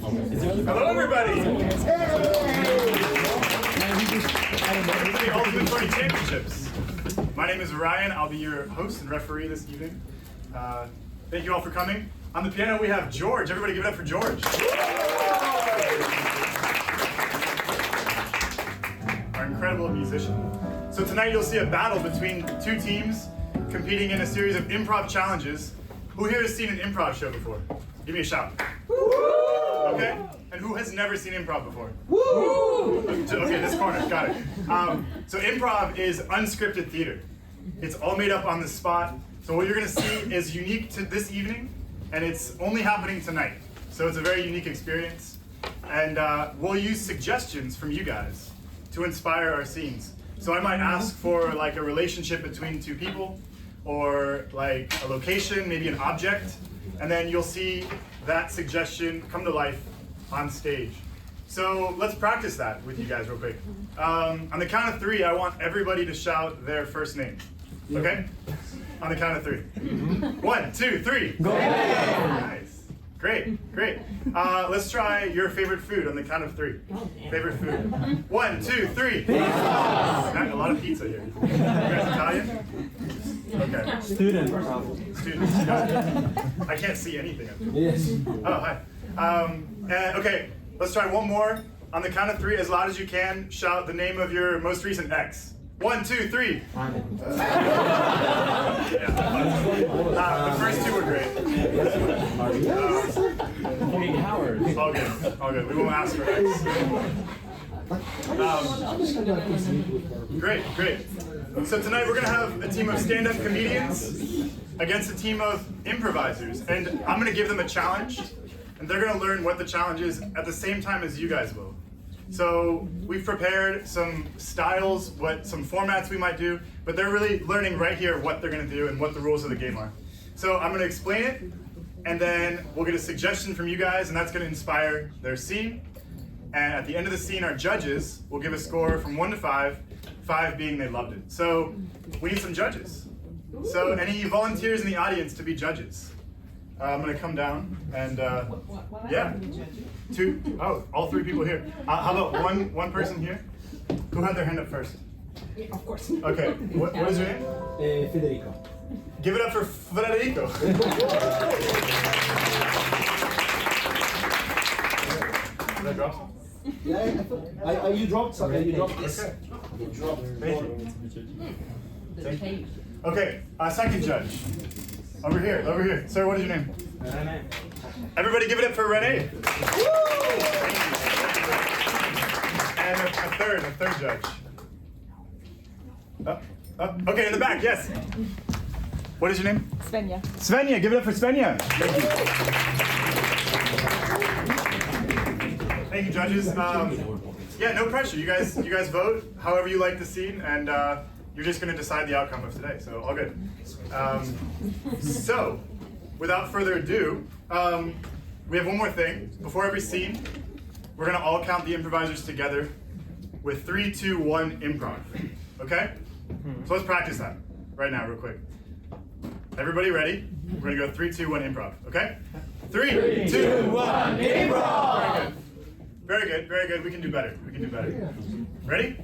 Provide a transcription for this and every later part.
Hello, everybody! Welcome to the Ultimate Footy Championships. My name is Ryan. I'll be your host and referee this evening. Thank you all for coming. On the piano, we have George. Everybody give it up for George. Our incredible musician. So tonight you'll see a battle between two teams competing in a series of improv challenges. Who here has seen an improv show before? Give me a shout. Okay. And who has never seen improv before? Okay, this corner, got it. So improv is unscripted theater. It's all made up on the spot. So what you're gonna see is unique to this evening, and it's only happening tonight. So it's a very unique experience. And we'll use suggestions from you guys to inspire our scenes. So I might ask for like a relationship between two people, or like a location, maybe an object, and then you'll see that suggestion come to life on stage. So let's practice that with you guys real quick. On the count of three, I want everybody to shout their first name. Okay? On the count of three. 1, 2, 3. Go! Nice. Great, great. Let's try your favorite food on the count of three. Favorite food. 1, 2, 3. Pizza! A lot of pizza here. You guys Italian? Okay. Student. Students. I can't see anything. Yes. Oh, hi. Okay, let's try one more. On the count of three, as loud as you can, shout the name of your most recent ex. 1, 2, 3. The first two were great. Howard. All good, all good. We won't ask for ex. Great, great. So tonight we're gonna have a team of stand-up comedians against a team of improvisers, and I'm gonna give them a challenge, and they're gonna learn what the challenge is at the same time as you guys will. So we've prepared some styles, some formats we might do, but they're really learning right here what they're gonna do and what the rules of the game are. So I'm gonna explain it, and then we'll get a suggestion from you guys, and that's gonna inspire their scene. And at the end of the scene, our judges will give a score from 1 to 5, 5 being they loved it. So we need some judges. So any volunteers in the audience to be judges? I'm gonna come down and yeah, two. Oh, all three people here. How about one person here? Who had their hand up first? Yeah, of course. Okay. What is your name? Federico. Give it up for Federico. Did I drop some? Yeah, you dropped something. You dropped this. Okay. You dropped. Thank you. Okay. Second judge. Over here. Over here. Sir, what is your name? Rene. Everybody give it up for Rene. And a third judge. Okay, in the back, yes. What is your name? Svenja. Svenja, give it up for Svenja. Thank you. Thank you, judges. Yeah, no pressure. You guys vote however you like the scene, and you're just going to decide the outcome of today. So all good. So, without further ado, we have one more thing. Before every scene, we're going to all count the improvisers together with 3, 2, 1 improv. Okay? So let's practice that right now, real quick. Everybody ready? We're going to go 3, 2, 1 improv. Okay? 3, 2, 1 improv! Very good, very good. We can do better. We can do better. Ready?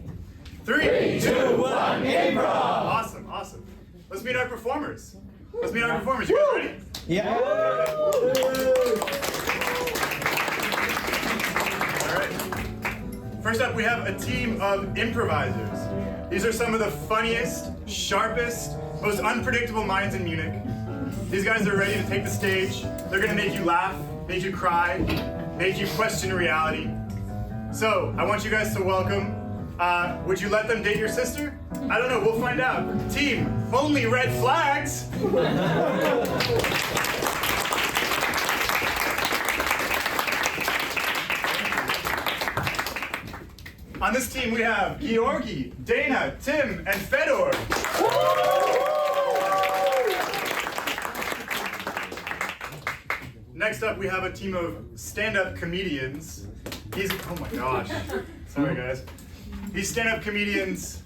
3, 2, 1 improv! Awesome, awesome. Let's meet our performers. Let's meet our performers. You guys ready? Yeah. All right. First up, we have a team of improvisers. These are some of the funniest, sharpest, most unpredictable minds in Munich. These guys are ready to take the stage. They're gonna make you laugh, make you cry, make you question reality. So, I want you guys to welcome, would you let them date your sister? I don't know, we'll find out. Team, only red flags. On this team we have Georgi, Dana, Tim, and Fedor. Next up we have a team of stand-up comedians. Oh my gosh, sorry guys. These stand-up comedians,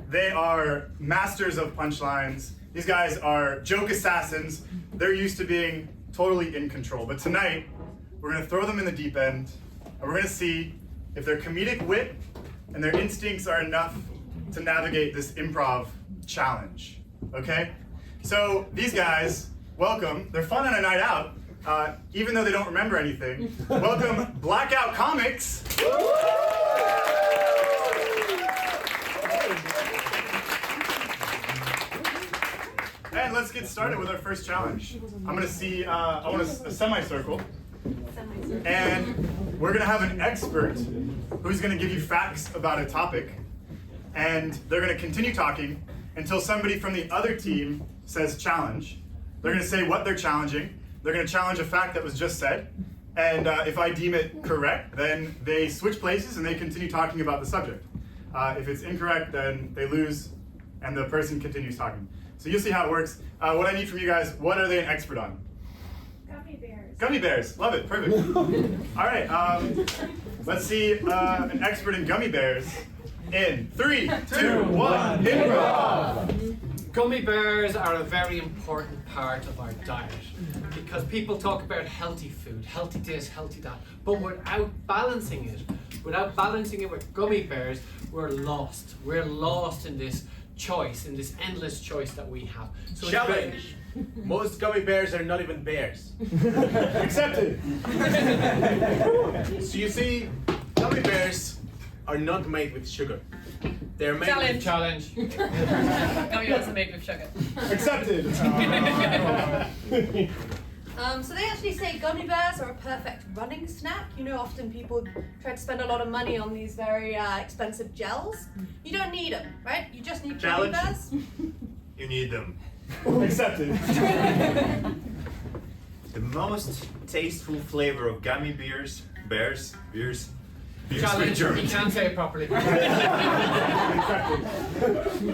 they are masters of punchlines. These guys are joke assassins. They're used to being totally in control. But tonight, we're gonna throw them in the deep end, and we're gonna see if their comedic wit and their instincts are enough to navigate this improv challenge, okay? So these guys, welcome. They're fun on a night out, even though they don't remember anything. Welcome, Blackout Comics. And let's get started with our first challenge. I'm gonna see, I want a semicircle. And we're gonna have an expert who's gonna give you facts about a topic. And they're gonna continue talking until somebody from the other team says challenge. They're gonna say what they're challenging. They're gonna challenge a fact that was just said. And if I deem it correct, then they switch places and they continue talking about the subject. If it's incorrect, then they lose and the person continues talking. So you'll see how it works. What I need from you guys, what are they an expert on? Gummy bears. Gummy bears, love it, perfect. All right, let's see an expert in gummy bears in 3, 2, 1, improv! Gummy bears are a very important part of our diet because people talk about healthy food, healthy this, healthy that, but without balancing it with gummy bears, we're lost. We're lost in this choice, in this endless choice that we have. So challenge! Most gummy bears are not even bears. Accepted! So you see, gummy bears are not made with sugar. They're made with Challenge. Gummy bears are made with sugar. Accepted! So they actually say gummy bears are a perfect running snack. You know, often people try to spend a lot of money on these very expensive gels. You don't need them, right? You just need gummy Challenge. bears. You need them. Accepted. The most tasteful flavor of gummy bears. Challenge. You can't say it properly.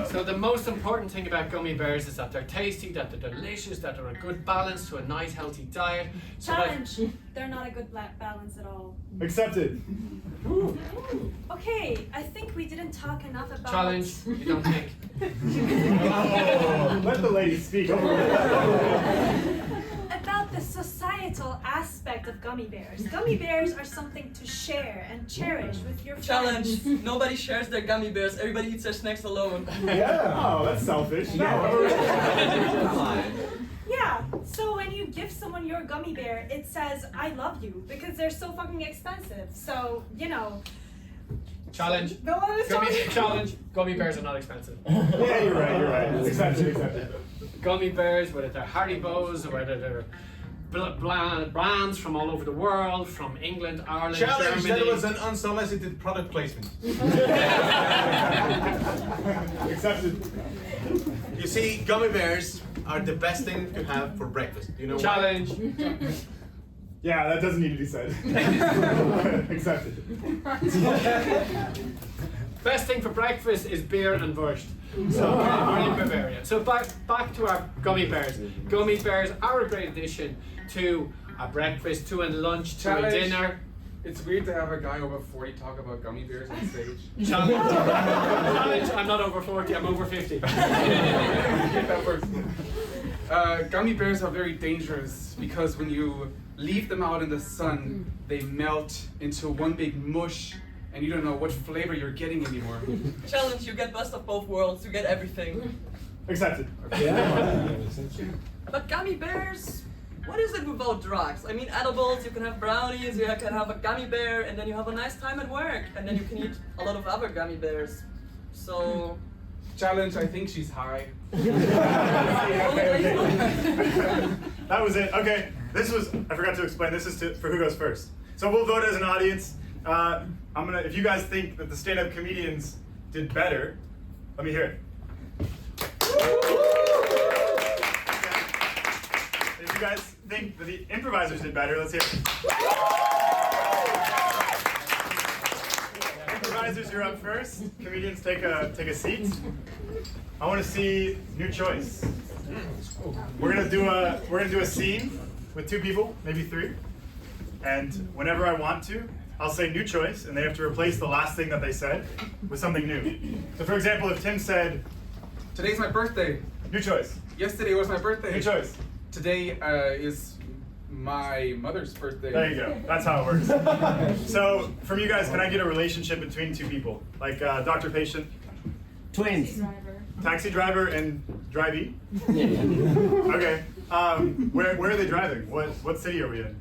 So the most important thing about gummy bears is that they're tasty, that they're delicious, that they're a good balance to a nice healthy diet. So Challenge. They're not a good balance at all. Accepted. Okay, I think we didn't talk enough about... Challenge. You don't think. Oh, let the lady speak. About the societal aspect of gummy bears. Gummy bears are something to share and cherish with your Challenge. friends. Nobody shares their gummy bears. Everybody eats their snacks alone. Yeah. Oh, that's selfish. No. Yeah, so when you give someone your gummy bear, it says, I love you, because they're so fucking expensive. So, you know. Challenge. No one is Gummy talking. Challenge. Gummy bears are not expensive. Yeah, you're right. Accepted. Gummy bears, whether they're Haribo's or whether they're brands from all over the world, from England, Ireland, Challenge! Germany. That was an unsolicited product placement. Accepted. You see, gummy bears are the best thing to have for breakfast. You know why? Challenge. Yeah, that doesn't need to be said. Accepted. Best thing for breakfast is beer and wurst. So we're in Bavaria. So back to our gummy bears. Gummy bears are a great addition to a breakfast, to a lunch, to a Challenge. dinner. It's weird to have a guy over 40 talk about gummy bears on stage. Challenge. I'm not over 40, I'm over 50. Get that first. Gummy bears are very dangerous because when you leave them out in the sun, they melt into one big mush and you don't know what flavor you're getting anymore. Challenge. You get best of both worlds. You get everything. Accepted. But gummy bears, what is it without drugs? I mean, edibles, you can have brownies, you can have a gummy bear, and then you have a nice time at work, and then you can eat a lot of other gummy bears. So... Challenge, I think she's high. That was it. Okay, I forgot to explain, this is for who goes first. So we'll vote as an audience. If you guys think that the stand-up comedians did better, let me hear it. If you guys think that the improvisers did better, let's hear it. Improvisers, you're up first. Comedians, take a seat. I want to see new choice. We're gonna do a scene with 2 people, maybe 3, and whenever I want to, I'll say new choice, and they have to replace the last thing that they said with something new. So, for example, if Tim said, Today's my birthday. new choice. Yesterday was my birthday. New choice. Today is My mother's birthday. There you go. That's how it works. So, from you guys, can I get a relationship between two people? Like doctor-patient, Twins. taxi driver, and drivey? Yeah. Okay. Where are they driving? What city are we in?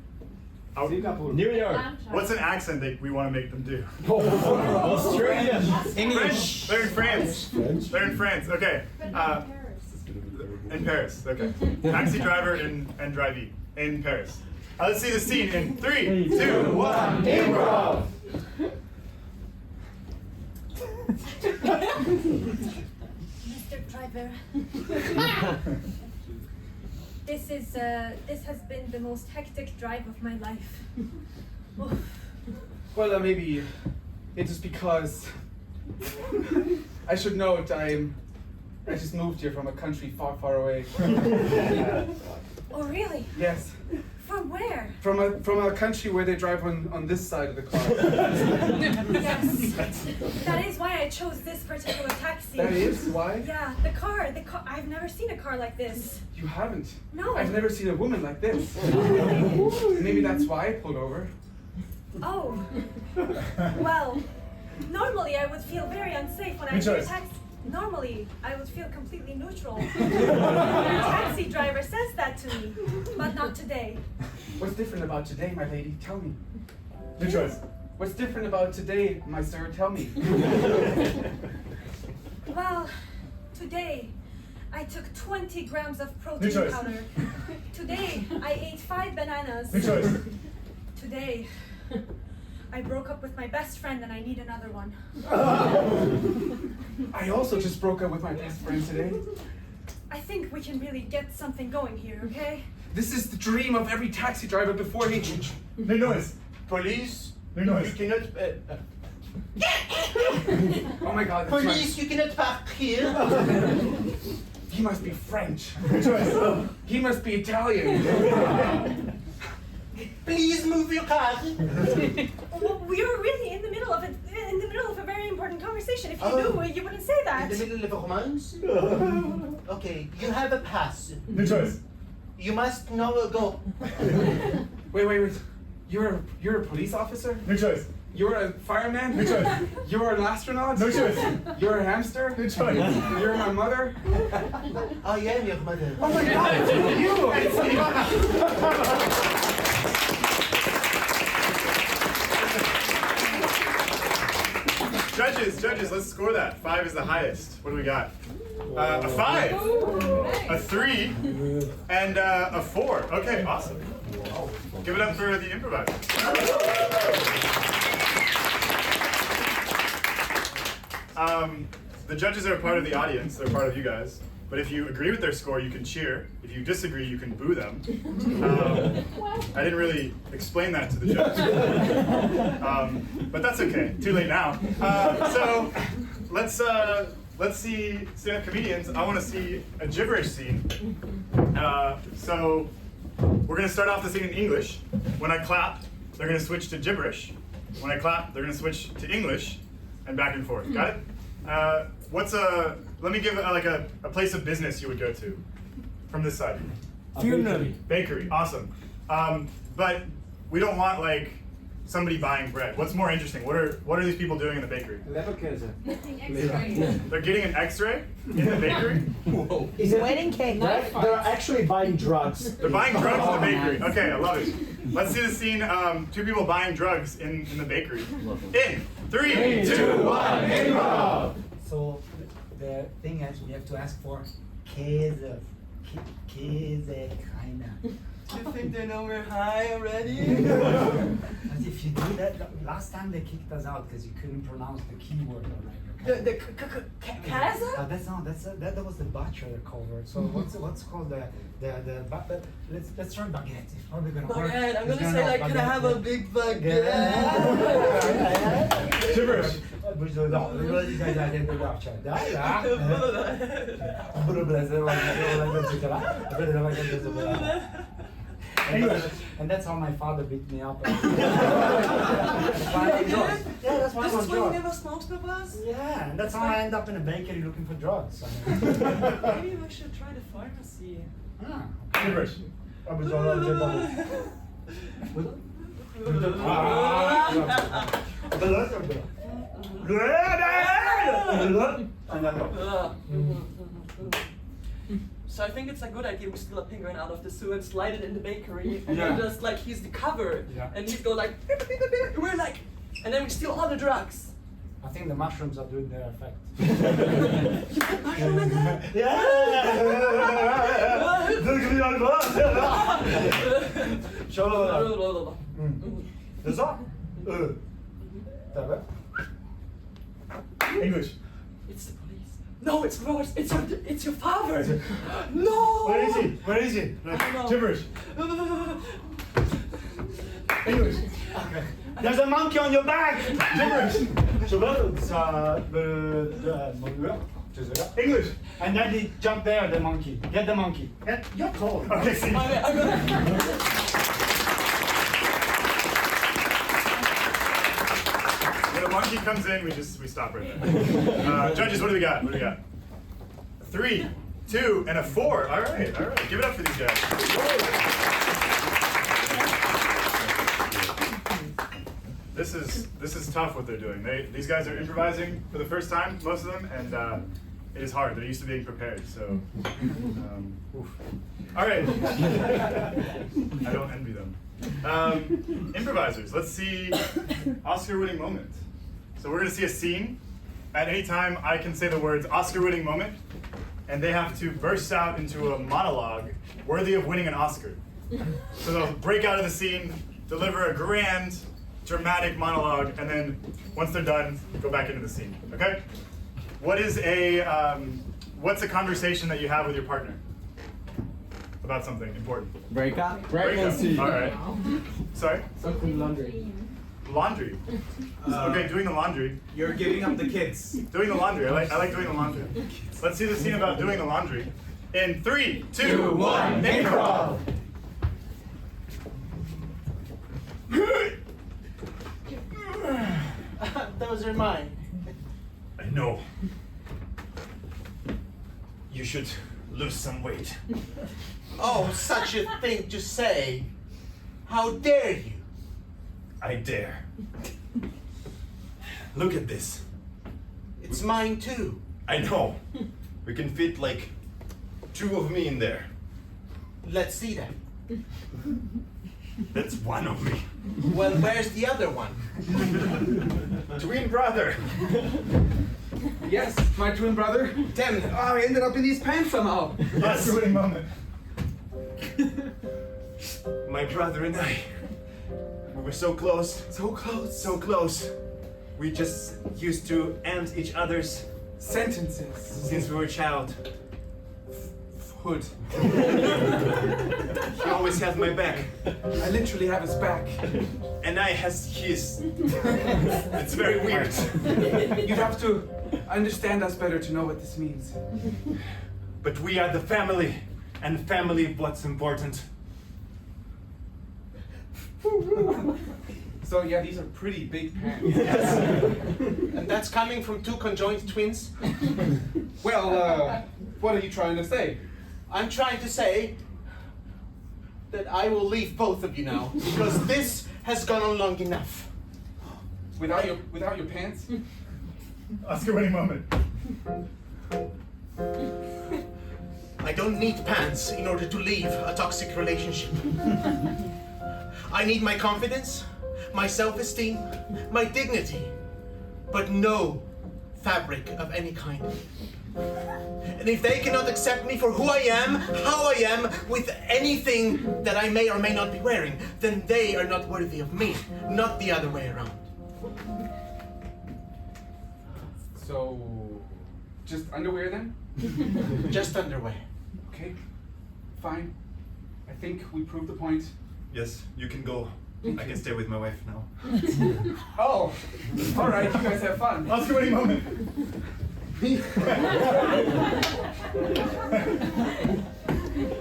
Oh, New York. what's an accent that we want to make them do? Australia. French. They're in France. They're in France. Okay. In Paris. Okay. Taxi driver and drivey in Paris. Let's see the scene in 3, 2, 1. Improv. Mr. Driver. This has been the most hectic drive of my life. Well, maybe it is because I should note I just moved here from a country far, far away. Oh really? Yes, From where? from a country where they drive on this side of the car. Yes. That is why I chose this particular taxi. That is why? Yeah, the car. I've never seen a car like this. You haven't. No. I've never seen a woman like this. Really? Maybe that's why I pulled over. Oh. Well, normally I would feel very unsafe when I Good hear a choice. taxi. Normally, I would feel completely neutral when a taxi driver says that to me, but not today. What's different about today, my lady? Tell me. Good choice. What's different about today, my sir? Tell me. Well, today I took 20 grams of Good protein choice. powder. Today I ate 5 bananas. Good choice. Today I broke up with my best friend and I need another one. I also just broke up with my best friend today. I think we can really get something going here, okay? This is the dream of every taxi driver before he. No noise. Police, No noise. you cannot. Oh my God! That's Police, you cannot park here. He must be French. Good choice. He must be Italian. Please move your car. Well, we are really in the middle of it, in the middle of a very important conversation. If you Oh. knew, you wouldn't say In that. the middle of a romance. Okay, you have a pass. Good choice. You must now go. Wait. You're a police officer? Good choice. You're a fireman? Good choice. You're an astronaut? No choice. You're a hamster? Good choice. You're my mother? I am your mother. Oh my God! It's you! Judges, let's score that. 5 is the highest. What do we got? A 5, a 3, and a 4. Okay, awesome. Give it up for the improviser. The judges are a part of the audience. They're part of you guys. But if you agree with their score, you can cheer. If you disagree, you can boo them. I didn't really explain that to the judges. But that's okay. Too late now. So let's see comedians. I want to see a gibberish scene. So we're going to start off the scene in English. When I clap, they're going to switch to gibberish. When I clap, they're going to switch to English, and back and forth. Got it? Let me give like a place of business you would go to from this side. Funeral. Bakery, awesome. But we don't want like somebody buying bread. What's more interesting? What are these people doing in the bakery? They're getting an X-ray in the bakery. Whoa. Is it wedding cake? They're actually buying drugs. They're buying drugs in the bakery. Okay, I love it. Let's see the scene. 2 people buying drugs in the bakery. In 3, 2, 1, improv. So the thing is, we have to ask for Käse. Käse, keiner. You think they know we're high already? But if you do that, last time they kicked us out because you couldn't pronounce the keyword already. The Käse? That was the butcher cover. So what's called the let's try baguette. How are we gonna work? Baguette. I'm It's gonna say like, can I have a big baguette? Gibberish. And that's how my father beat me up. That's why I'm drugs. Yeah, that's why This I'm is on why you drugs. never smoked with us? Yeah, and that's how I end up in a bakery looking for drugs. Maybe we should try the pharmacy. Ah. Gibberish. So I think it's a good idea we steal a penguin out of the zoo and slide it in the bakery, and Yeah. then just like he's the cover, Yeah. and he'd go like, beep, beep, beep, beep, and we're like, and then we steal all the drugs. I think the mushrooms are doing their effect. Mushroom in there? C'est ça? T'as vu? English. It's the police. No, it's Ross. It's your father. No. Where is he? Where is he? don't know. Gibberish. English. There's a monkey on your back! Gibberish. Cheval, ça, English. and then he jump there, the monkey. Get the monkey. You're cold. Okay, see. Okay, I'm gonna. When a monkey comes in, we stop right there. Judges, what do we got? What do we got? 3, 2, and a 4. All right. Give it up for these guys. This is tough what they're doing. These guys are improvising for the first time, most of them, and it is hard. They're used to being prepared, so. Oof. All right. I don't envy them. Improvisers. Let's see Oscar-winning moment. So we're gonna see a scene. At any time, I can say the words Oscar-winning moment, and they have to burst out into a monologue worthy of winning an Oscar. So they'll break out of the scene, deliver a grand, dramatic monologue, and then once they're done, go back into the scene. Okay? What's a conversation that you have with your partner about something important? Break up. Breakup. All right. Sorry. Something laundry. Laundry. Okay, doing the laundry. You're giving up the kids. Doing the laundry. I like doing the laundry. Let's see the scene about doing the laundry. In 3, 2, 1, improv. Those are mine. I know. You should lose some weight. Oh, such a thing to say. How dare you? I dare. Look at this. It's mine too. I know. We can fit like 2 of me in there. Let's see that. That's 1 of me. Well, where's the other one? Twin brother. Yes, my twin brother. Damn it. Oh, I ended up in these pants somehow. Oscar-winning moment. My brother and I, we were so close. So close. So close. We just used to end each other's Sentences. since we were a child. Hood. He always has my back. I literally have his back. And I has his. It's very weird. You'd have to understand us better to know what this means. But we are the family. And family what's important. So yeah, these are pretty big pants. And that's coming from 2 conjoined twins? Well, what are you trying to say? I'm trying to say that I will leave both of you now. Because this has gone on long enough. Without your pants? Oscar-winning moment. I don't need pants in order to leave a toxic relationship. I need my confidence, my self-esteem, my dignity, but no fabric of any kind. And if they cannot accept me for who I am, how I am, with anything that I may or may not be wearing, then they are not worthy of me, not the other way around. So, just underwear then? Just underwear. Okay, fine. I think we proved the point. Yes, you can go. I can stay with my wife now. Oh, all right, you guys have fun. Oscar-winning moment.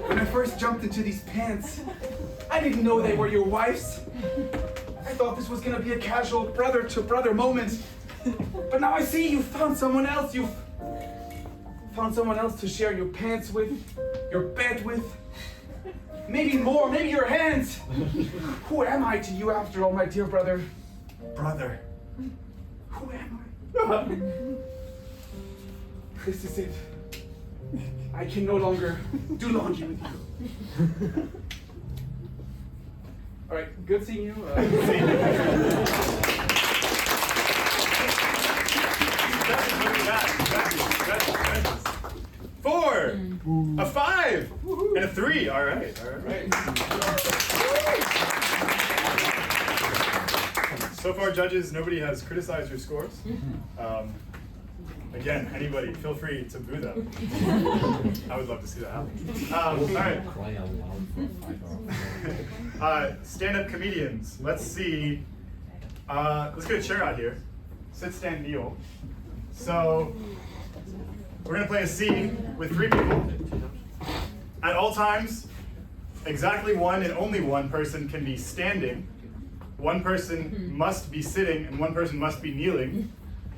When I first jumped into these pants, I didn't know they were your wife's. I thought this was gonna be a casual brother-to-brother moment. But now I see you found someone else. You've found someone else to share your pants with, your bed with. maybe more, maybe your hands. Who am I to you after all, my dear brother? Brother. Who am I? This is it. I can no longer do laundry with you. All right, good seeing you. Four, a 5, and a 3. All right. So far, judges, nobody has criticized your scores. Again, anybody, feel free to boo them. I would love to see that happen. All right. Stand-up comedians. Let's see. Let's get a chair out here. Sit, stand, kneel. So we're gonna play a scene with 3 people. At all times, exactly one and only one person can be standing. One person must be sitting, and one person must be kneeling.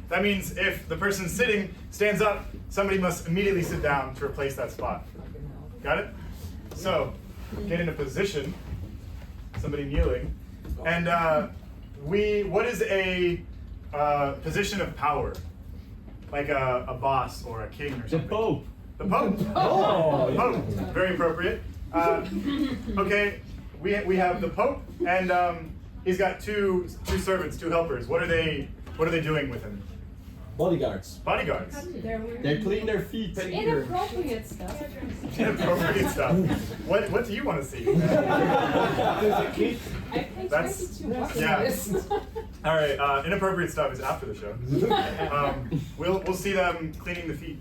That means if the person sitting stands up, somebody must immediately sit down to replace that spot. Got it? So, get in a position, somebody kneeling, and what is a position of power? Like a boss or a king or something. The Pope. The Pope. Oh, The Pope. Very appropriate. Okay, we have the Pope, and he's got two servants, 2 helpers. What are they doing with him? Bodyguards. Bodyguards. They clean their feet. Inappropriate stuff. Inappropriate stuff. What do you want to see? I paid That's- 22 bucks yeah. for this. All right. Inappropriate stuff is after the show. We'll see them cleaning the feet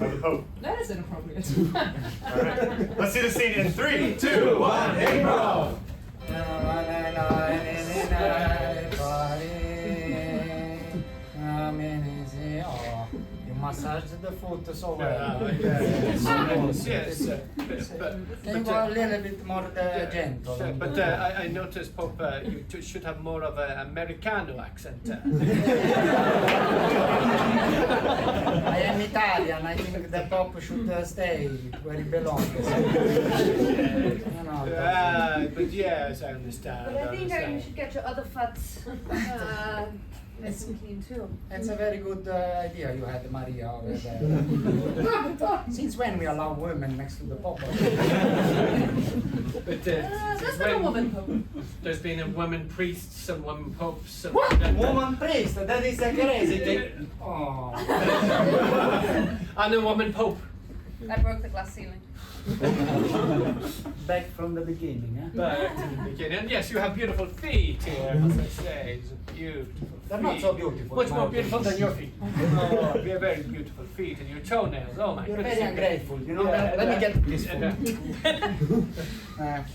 of the Pope. That is inappropriate. All right. Let's see the scene in 3, 2, 1, improv. Massage the foot so Yes. Can you go a little bit more gentle? But I noticed, Pope, you should have more of an Americano accent. I am Italian. I think the Pope should stay where he belongs. But yes, I understand. But I think you should get your other fats nice and clean too. It's a very good idea you had, Maria, over there. Since when we allow women next to the Pope? But That's not a woman Pope. there's been a women priests and women popes. And What? Woman priest? That is a crazy thing. Oh. And a woman pope. I broke the glass ceiling. Back from the beginning, eh? Back to the beginning. And yes, you have beautiful feet here, as I say. It's beautiful. They're not so beautiful. Much in more my beautiful than opinion. your feet. Oh, you have very beautiful feet and your toenails. Oh my You're goodness. very ungrateful, you know. Yeah, Let me get this and, one.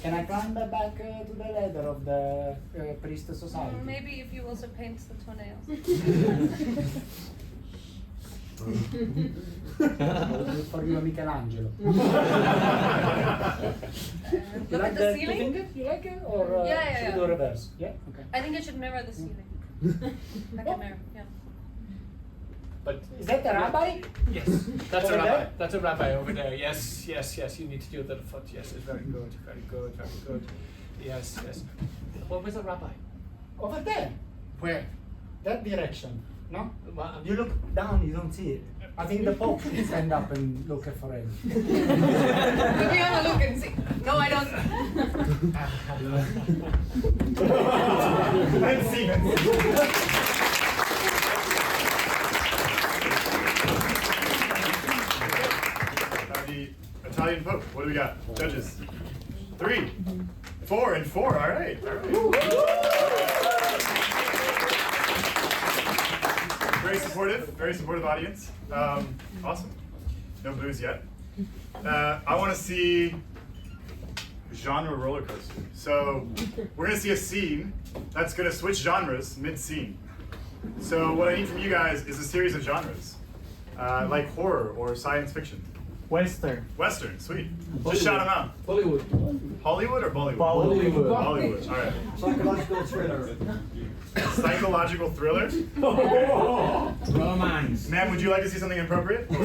Can I climb back to the ladder of the priest society? Maybe if you also paint the toenails. For you, Michelangelo. Look You like at the ceiling. finger? You like it? Or Yeah. should we do reverse? Yeah? Okay. I think it should mirror the ceiling. Like a mirror, yeah. But Is that a rabbi? yes, that's Over a rabbi. there? That's a rabbi over there. Yes. You need to do the foot. Yes, it's very good. Yes. What was a rabbi? Over there. Where? That direction. No? Well, You look down, you don't see it. I think the Pope should stand up and look for him. Let me have a look and see. No, I don't. Let's see. The Italian Pope. What do we got? Judges. 3, 4, and 4. All right. Very supportive audience. Awesome. No booze yet. I want to see genre roller coaster. So we're gonna see a scene that's gonna switch genres mid-scene. So what I need from you guys is a series of genres, like horror or science fiction. Western. Western, sweet. Just shout them out. Bollywood. Hollywood or Bollywood? Bollywood. Bollywood. All right. Psychological thriller. Psychological thriller. Romance. Ma'am, would you like to see something inappropriate? I'm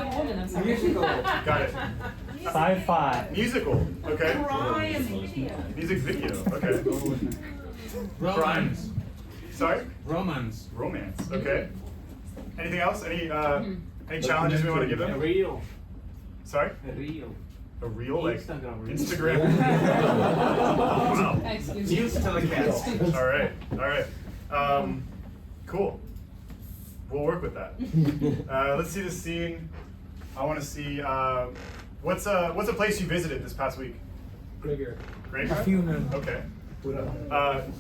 a woman, I'm sorry. Musical. Got it. Sci-fi. Musical. Okay. Crime video. Music video. Okay. Romance. Sorry. Romance. Romance. Okay. Anything else? Any challenges we want to give them? Real. Sorry. Real. A reel, like Instagram reel. Instagram. Wow. News telecast. All right. All right. Cool. We'll work with that. Let's see the scene. I want to see what's a place you visited this past week? Graveyard. Graveyard. Funeral. Okay.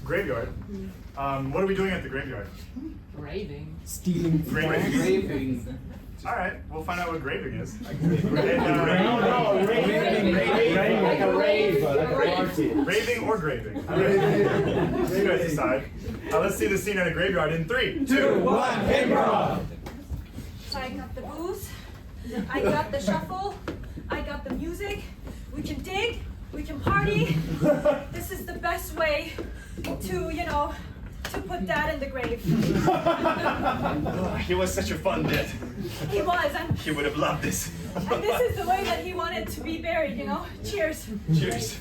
Graveyard. What are we doing at the graveyard? Raving. Stealing. Graving. All right. We'll find out what graving is. Raving. Like a rave. Like a party. Raving or graving? You guys decide. Let's see the scene at a graveyard in 3, 2, 1, improv! I got the booze. I got the shuffle. I got the music. We can dig. We can party. This is the best way to, to put Dad in the grave. He was such a fun dad. He was, and He would have loved this. this is the way that he wanted to be buried, Cheers. Cheers.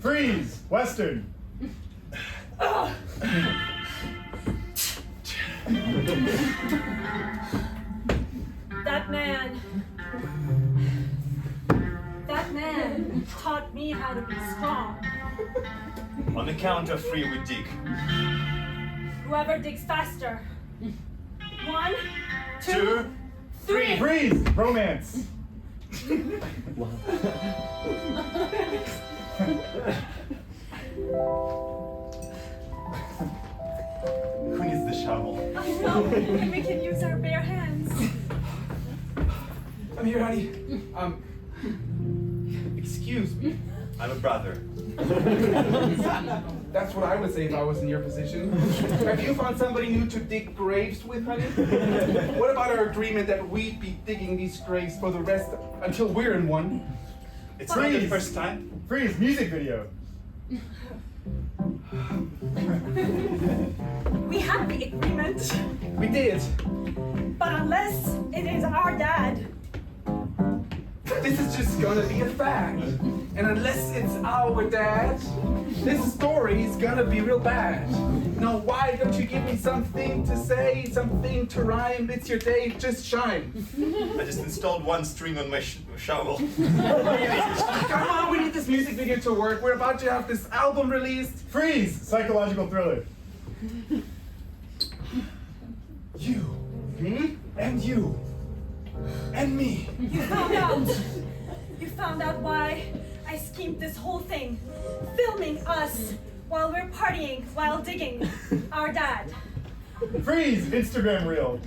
Freeze! Western. That man taught me how to be strong. On the count of 3, we dig. Whoever digs faster. 1, 2, 2, 3. Freeze! Romance. Who needs the shovel? I know, and we can use our bare hands. I'm here, honey. Excuse me. I'm a brother. That's what I would say if I was in your position. Have you found somebody new to dig graves with, honey? What about our agreement that we'd be digging these graves for the rest until we're in one? It's not the first time. Freeze! Music video. We have the agreement, We did. but unless it is our dad, This is just gonna be a fact. And unless it's our dad, this story is gonna be real bad. Now why don't you give me something to say, something to rhyme? It's your day, just shine. I just installed one string on my shovel. Come on, we need this music video to work. We're about to have this album released. Freeze! Psychological thriller. You, and you, and me. you found out why I schemed this whole thing, filming us while we're partying, while digging our dad. Freeze! Instagram reel.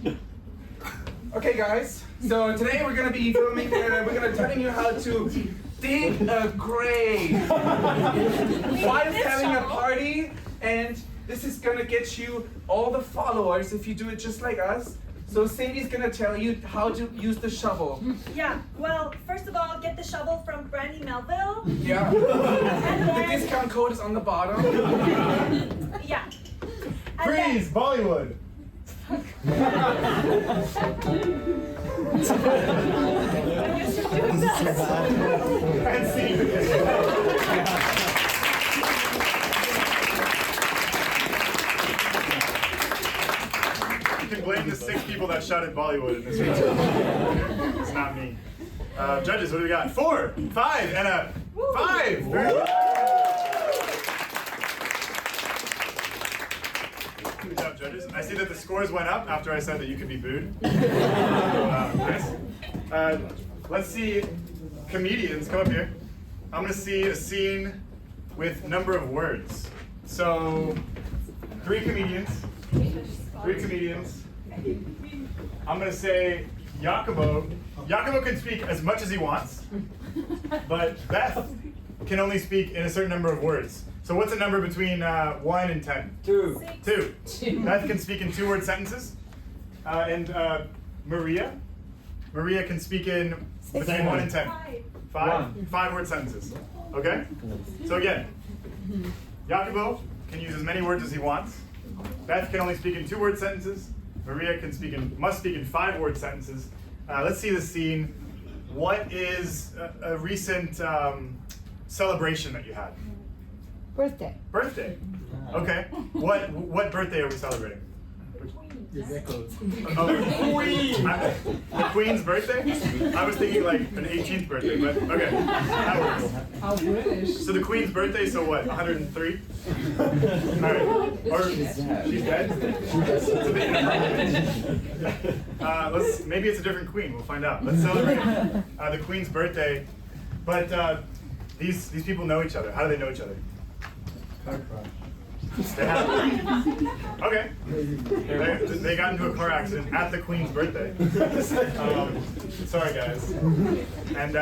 Okay, guys. So today we're gonna be filming. We're gonna telling you how to dig a grave while having a party, and this is gonna get you all the followers if you do it just like us. So Cindy's gonna tell you how to use the shovel. Yeah, well, first of all, get the shovel from Brandy Melville. Yeah. And The then, discount code is on the bottom. yeah. And Freeze! Bollywood. then you should do this. And scene. You can blame the 6 people that shouted Bollywood in this room. It's not me. Judges, what do we got? 4, 5, and a 5. Very good. Good job, judges. I see that the scores went up after I said that you could be booed. Nice. Let's see comedians. Come up here. I'm gonna see a scene with number of words. So 3 comedians. 3 comedians. I'm gonna say Jacobo. Jacobo can speak as much as he wants, but Beth can only speak in a certain number of words. So what's a number between 1 and 10? 2. 2. Beth can speak in 2-word sentences. And Maria can speak in between 1 and 10. 5. 5-word sentences. Okay? So again, Jacobo can use as many words as he wants. Beth can only speak in 2-word sentences. Maria must speak in 5-word sentences. Let's see the scene. what is a recent celebration that you had? Birthday. Birthday. Okay. What birthday are we celebrating? The record. Oh, the Queen's birthday? I was thinking like an 18th birthday, but okay. That works. How British. So the Queen's birthday, so what, 103? Alright. Or she's dead? That's a bit inappropriate. Maybe it's a different queen, we'll find out. Let's celebrate the Queen's birthday. But these people know each other. How do they know each other? Car crash. They have, okay. They got into a car accident at the Queen's birthday. Sorry guys. And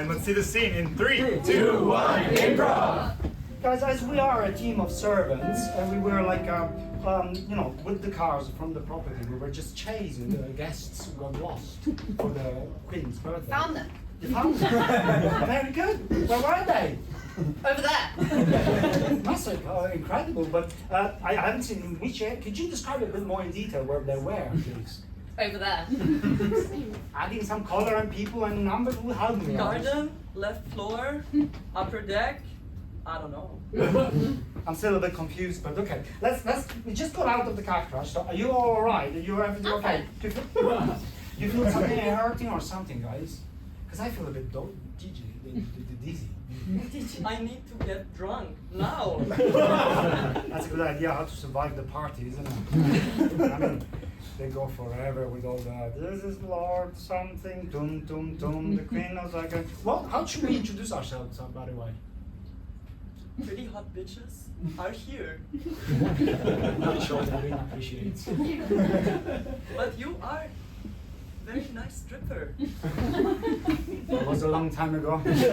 let's see the scene in 3, 2, 1, improv! Guys, as we are a team of servants, and we were like, you know, with the cars from the property, we were just chasing the guests who got lost for the Queen's birthday. Found them. You found them? Very good. Where were they? Over there. Massive, incredible. But I haven't seen in which area. Could you describe a bit more in detail where they were, please? Over there. Adding some color and people and numbers will help me. Garden, left floor, upper deck. I don't know. I'm still a bit confused, but okay. We just got out of the car crash. So are you all right? Are you everything okay? Do you feel something hurting or something, guys? Because I feel a bit dizzy. I need to get drunk now. That's a good idea how to survive the party, isn't it? I mean, they go forever with all that. This is Lord something, tum tum tum. The Queen knows I can. Well, how should we introduce ourselves, by the way? Pretty hot bitches are here. Not sure the Queen appreciates. But you are very nice stripper. That was a long time ago. Italy,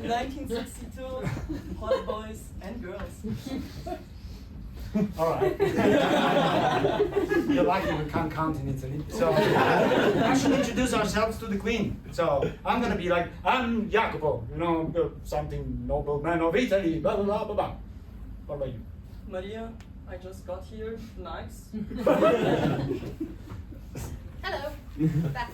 1962, hot boys and girls. All right. You're lucky we can't count in Italy. So, I should introduce ourselves to the Queen. So, I'm gonna be like, I'm Jacopo, you know, something nobleman of Italy, blah, blah, blah, blah, blah. What about you? Maria, I just got here. Nice. Hello. Beth.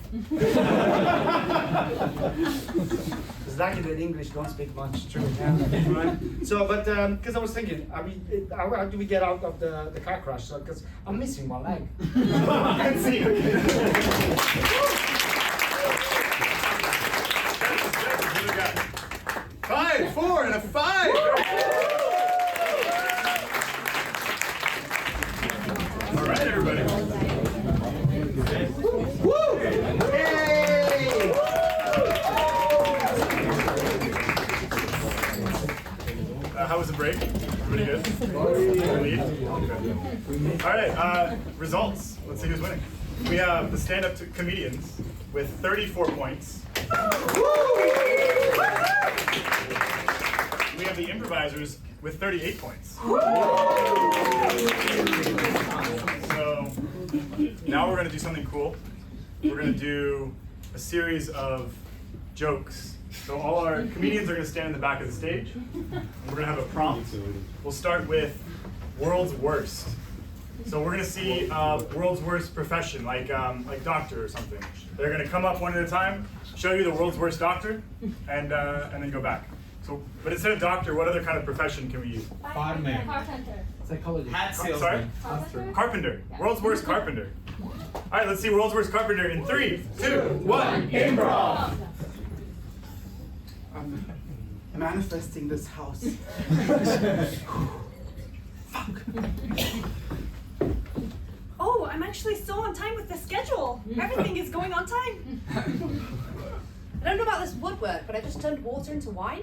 It's lucky that English don't speak much, true. Yeah. Right? So, but, because I was thinking, how do we get out of the car crash? So, because I'm missing one leg. Let's see. 5, 4, and a 5! All right, everybody. Woo! Yay! How was the break? Everybody good? Lead? Okay. All right, results. Let's see who's winning. We have the stand-up comedians with 34 points. We have the improvisers with 38 points. So now we're going to do something cool. We're going to do a series of jokes. So all our comedians are going to stand in the back of the stage. And we're going to have a prompt. We'll start with world's worst. So we're going to see world's worst profession, like doctor or something. They're going to come up one at a time, show you the world's worst doctor, and then go back. So, but instead of doctor, what other kind of profession can we use? Fireman. Carpenter. Psychologist. Hat Sorry? salesman. Carpenter. Carpenter. World's worst carpenter. All right, let's see world's worst carpenter in 3, 2, 1, improv. I'm manifesting this house. Fuck. Oh, I'm actually so on time with the schedule. Everything is going on time. I don't know about this woodwork, but I just turned water into wine.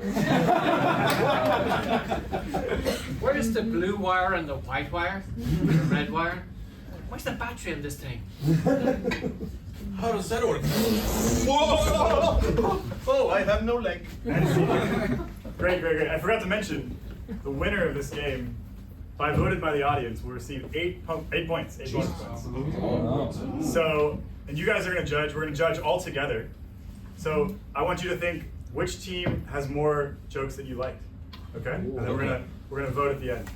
Where's the blue wire and the white wire? The red wire? Where's the battery in this thing? How does that work? Whoa! Oh, I have no leg. Great. I forgot to mention, the winner of this game, voted by the audience, will receive 8 points. 8 bonus points. So, and you guys are going to judge. We're going to judge all together. So I want you to think which team has more jokes that you liked. Okay? And then we're gonna vote at the end.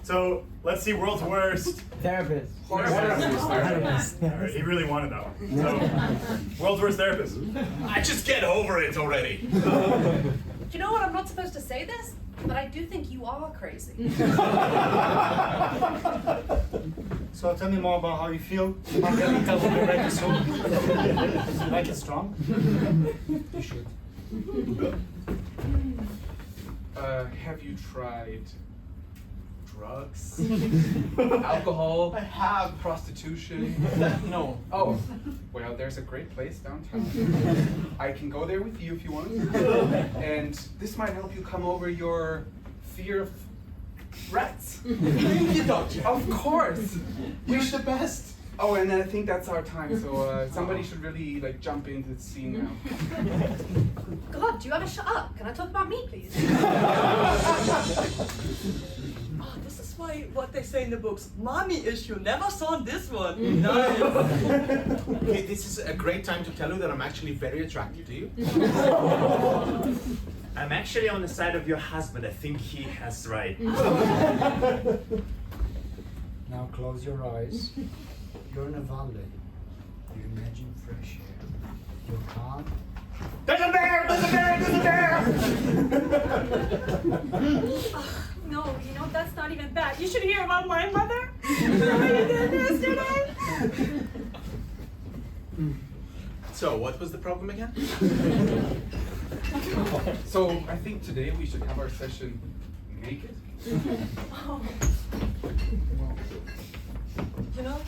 So let's see world's worst. Therapist. All right, he really wanted that one. So, world's worst therapist. I just get over it already. Do you know what? I'm not supposed to say this, but I do think you are crazy. So tell me more about how you feel. Margarita will be ready soon. You like it strong? You should. Have you tried drugs? Alcohol. I have. Prostitution? No. Oh, well, there's a great place downtown. I can go there with you if you want. And this might help you come over your fear of rats. Thank you, doctor. Of course. You're the best. Oh, and I think that's our time, so somebody should really like jump into the scene now. God, do you ever shut up? Can I talk about me, please? Oh, this is why what they say in the books, mommy issue, never saw this one. Nice. Okay, this is a great time to tell you that I'm actually very attracted to you. I'm actually on the side of your husband. I think he has right. Now close your eyes. You're in a valley. You imagine fresh air. You're calm. There's a bear! There's a bear! There's a bear! No, you know, that's not even bad. You should hear about my mother. What you did yesterday. So, what was the problem again? So I think today we should have our session naked. Oh. You know,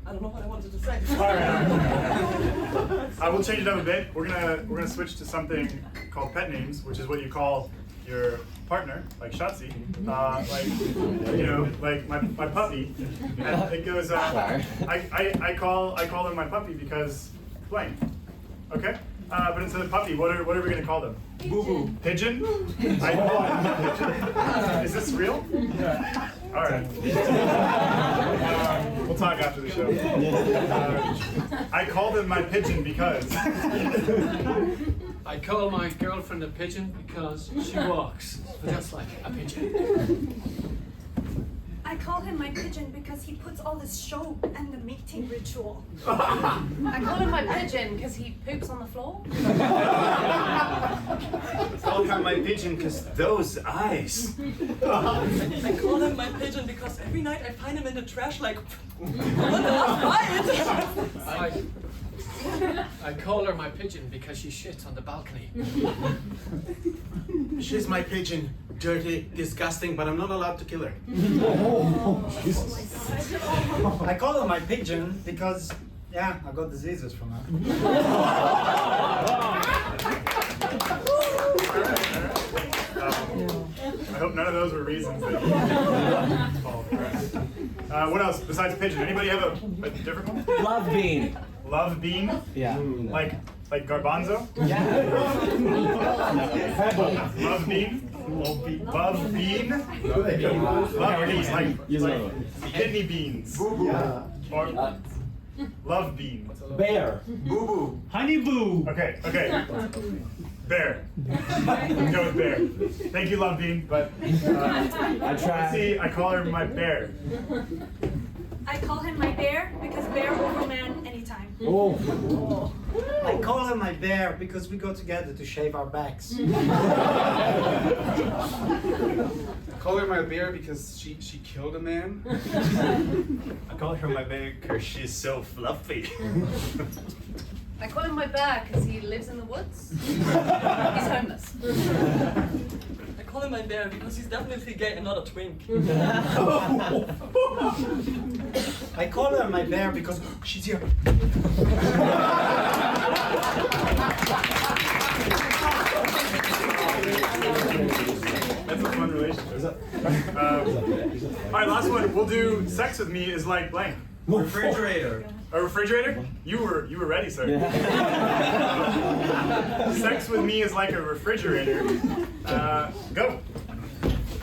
I don't know what I wanted to say. All right. I will change it up a bit. We're gonna switch to something called pet names, which is what you call your partner, like Shotzi, like you know, like my puppy. And it goes. I call him my puppy because blank. Okay. But instead of puppy, what are we gonna call them? Boo boo. Pigeon? Is this real? All right. We'll talk after the show. I call them my pigeon because. I call my girlfriend a pigeon because she walks just like a pigeon. I call him my pigeon because he puts all this show and the mating ritual. I call him my pigeon because he poops on the floor. I call her my pigeon because those eyes. I call him my pigeon because every night I find him in the trash like, what the fight? I call her my pigeon because she shits on the balcony. She's my pigeon. Dirty, disgusting, but I'm not allowed to kill her. I call her my pigeon because, yeah, I got diseases from her. I hope none of those were reasons that you called her. What else besides pigeon? Anybody have a different one? Love bean. Love bean? Yeah. Like garbanzo? Yeah. Love bean? Love bean. Love bean? Love beans, like kidney beans. Or love bean. Bear. Boo boo. Honey boo. Okay. Bear. Go with bear. Thank you, Love Bean, but I try. see, I call her my bear. I call him my bear because bear over man anytime. Oh. I call her my bear because we go together to shave our backs. I call her my bear because she killed a man. I call her my bear because she's so fluffy. I call him my bear because he lives in the woods. He's homeless. I call him my bear because he's definitely gay and not a twink. I call her my bear because she's here. That's a fun relationship. All right, last one. We'll do sex with me is like blank. Refrigerator. A refrigerator? You were ready, sir. Sex with me is like a refrigerator. Go.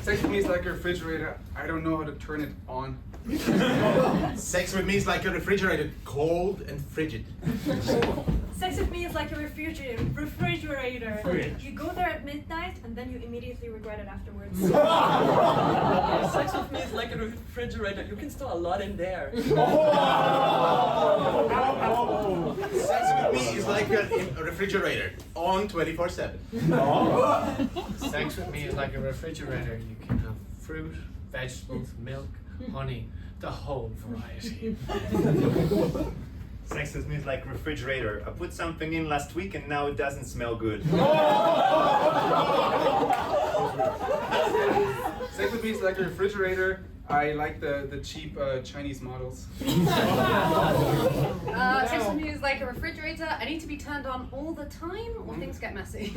Sex with me is like a refrigerator. I don't know how to turn it on. Sex with me is like a refrigerator, cold and frigid. Sex with me is like a refrigerator. You go there at midnight and then you immediately regret it afterwards. Sex with me is like a refrigerator. You can store a lot in there. Sex with me is like a refrigerator on 24/7. Sex with me is like a refrigerator. You can have fruit, vegetables, milk, honey, the whole variety. Sex with me is like refrigerator. I put something in last week and now it doesn't smell good. Sex with me is like a refrigerator. I like the cheap Chinese models. Sex with me is like a refrigerator. I need to be turned on all the time or things get messy.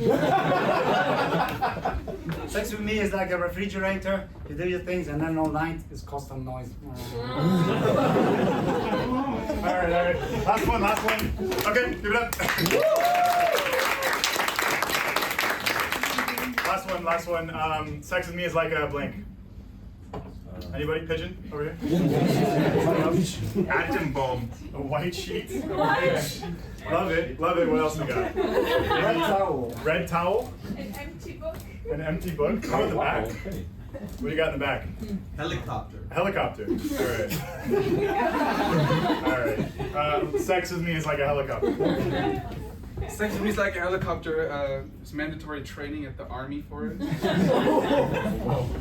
Sex with me is like a refrigerator. You do your things and then all night it's constant noise. All right. Last one. Okay, give it up. Last one. Sex with me is like a blank. Anybody? Pigeon over here? Atom bomb. A white sheet. Love it. What else we got? Red towel. Red towel. An empty book. An empty book. How about the back? What do you got in the back? Helicopter. A helicopter. All right. Sex with me is like a helicopter. Sex with me is like a helicopter. It's mandatory training at the army for it.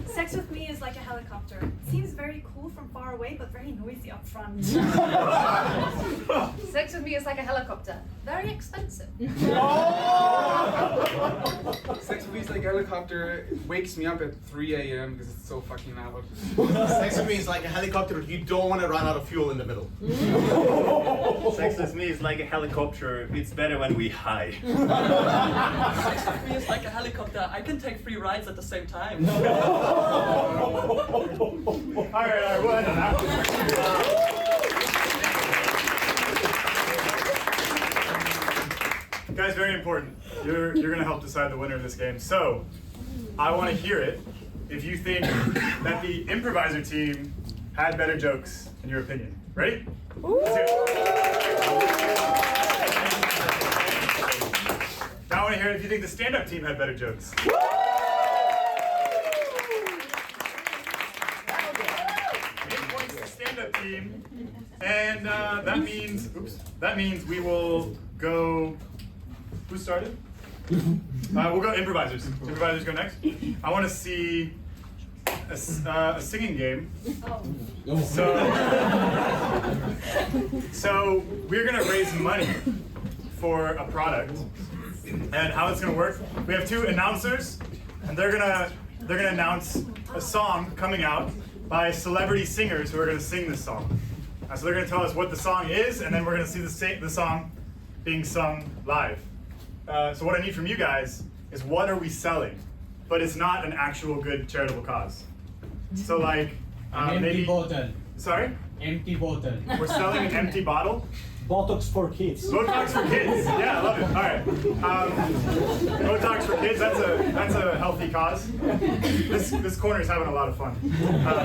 Sex with me is like a helicopter. It seems very cool from far away, but very noisy up front. Sex with me is like a helicopter. Very expensive. Sex with me is like a helicopter. It wakes me up at 3 a.m. because it's so fucking loud. Sex with me is like a helicopter. You don't want to run out of fuel in the middle. Sex with me is like a helicopter. It's better when we high. Sex with me is like a helicopter. I can take 3 rides at the same time. All right, we'll end on that. Guys, very important. You're gonna help decide the winner of this game. So, I want to hear it if you think that the improviser team had better jokes, in your opinion. Ready? Let's hear it. Now I want to hear it if you think the stand-up team had better jokes. 8 points to stand-up team, and that means we will go. Who started? We'll go improvisers. Improvisers go next. I want to see a singing game. So we're gonna raise money for a product. And how it's gonna work? We have 2 announcers, and they're gonna announce a song coming out by celebrity singers who are gonna sing this song. So they're gonna tell us what the song is, and then we're gonna see the song being sung live. So what I need from you guys is what are we selling? But it's not an actual good charitable cause. So like maybe bottle. Sorry? Empty bottle. We're selling an empty bottle. Botox for kids. Botox for kids. Yeah, I love it. All right. Botox for kids. That's a healthy cause. This corner is having a lot of fun.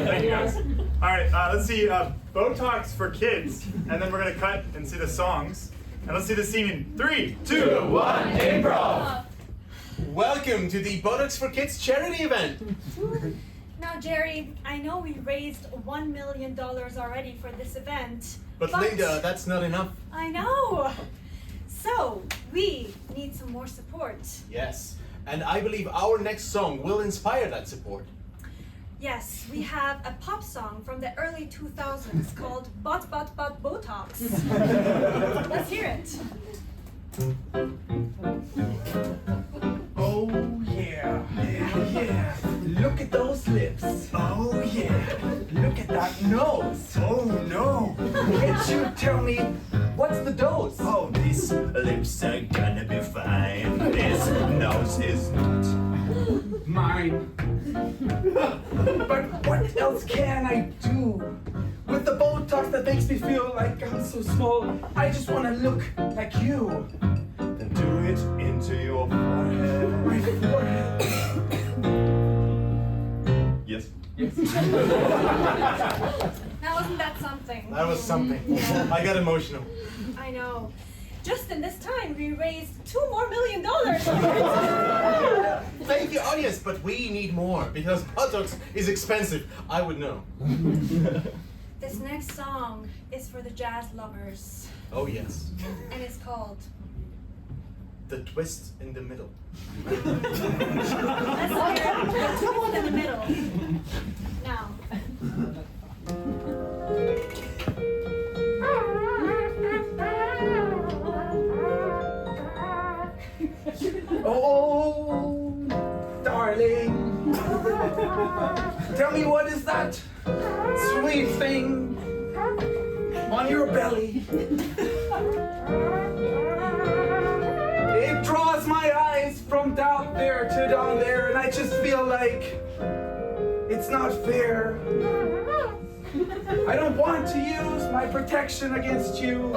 Thank you guys. All right. Let's see. Botox for kids, and then we're gonna cut and see the songs. And let's see the scene in 3, 2, 1, improv. Welcome to the Botox for Kids charity event. Now, Jerry, I know we raised $1 million already for this event. But Linda, that's not enough. I know. So, we need some more support. Yes, and I believe our next song will inspire that support. Yes, we have a pop song from the early 2000s called Bot Botox. Let's hear it. Oh yeah, yeah. Look at those lips. Oh yeah. Look at that nose. Oh no. Can't you tell me what's the dose? Oh, these lips are gonna be fine. This nose is not. Mine. But what else can I do? With the Botox that makes me feel like I'm so small, I just wanna look like you. Then do it into your forehead. My forehead. Yes. Now, wasn't that something? That was something. I got emotional. I know. Just in this time, we raised $2 million more. Thank you, audience, but we need more because buttocks is expensive. I would know. This next song is for the jazz lovers, Oh yes. and it's called The twist in the middle. Let's hear the twist in the middle. Now. Oh, darling, tell me what is that sweet thing on your belly? It draws my eyes from down there to down there, and I just feel like it's not fair. I don't want to use my protection against you.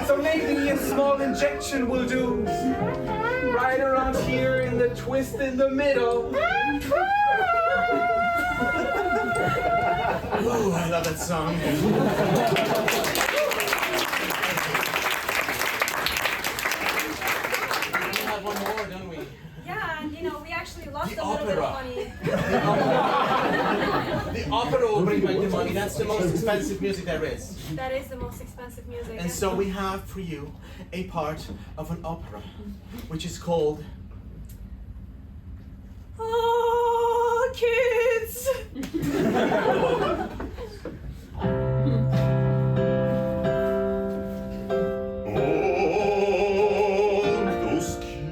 So maybe a small injection will do. Right around here in the twist in the middle. Oh, I love that song. We have one more, don't we? Yeah, and we actually lost The a little bit of opera. money. The opera will bring back the money. That's the most expensive music there is. That is the most expensive music. And so we have for you a part of an opera, which is called Oh, kids! Those kids.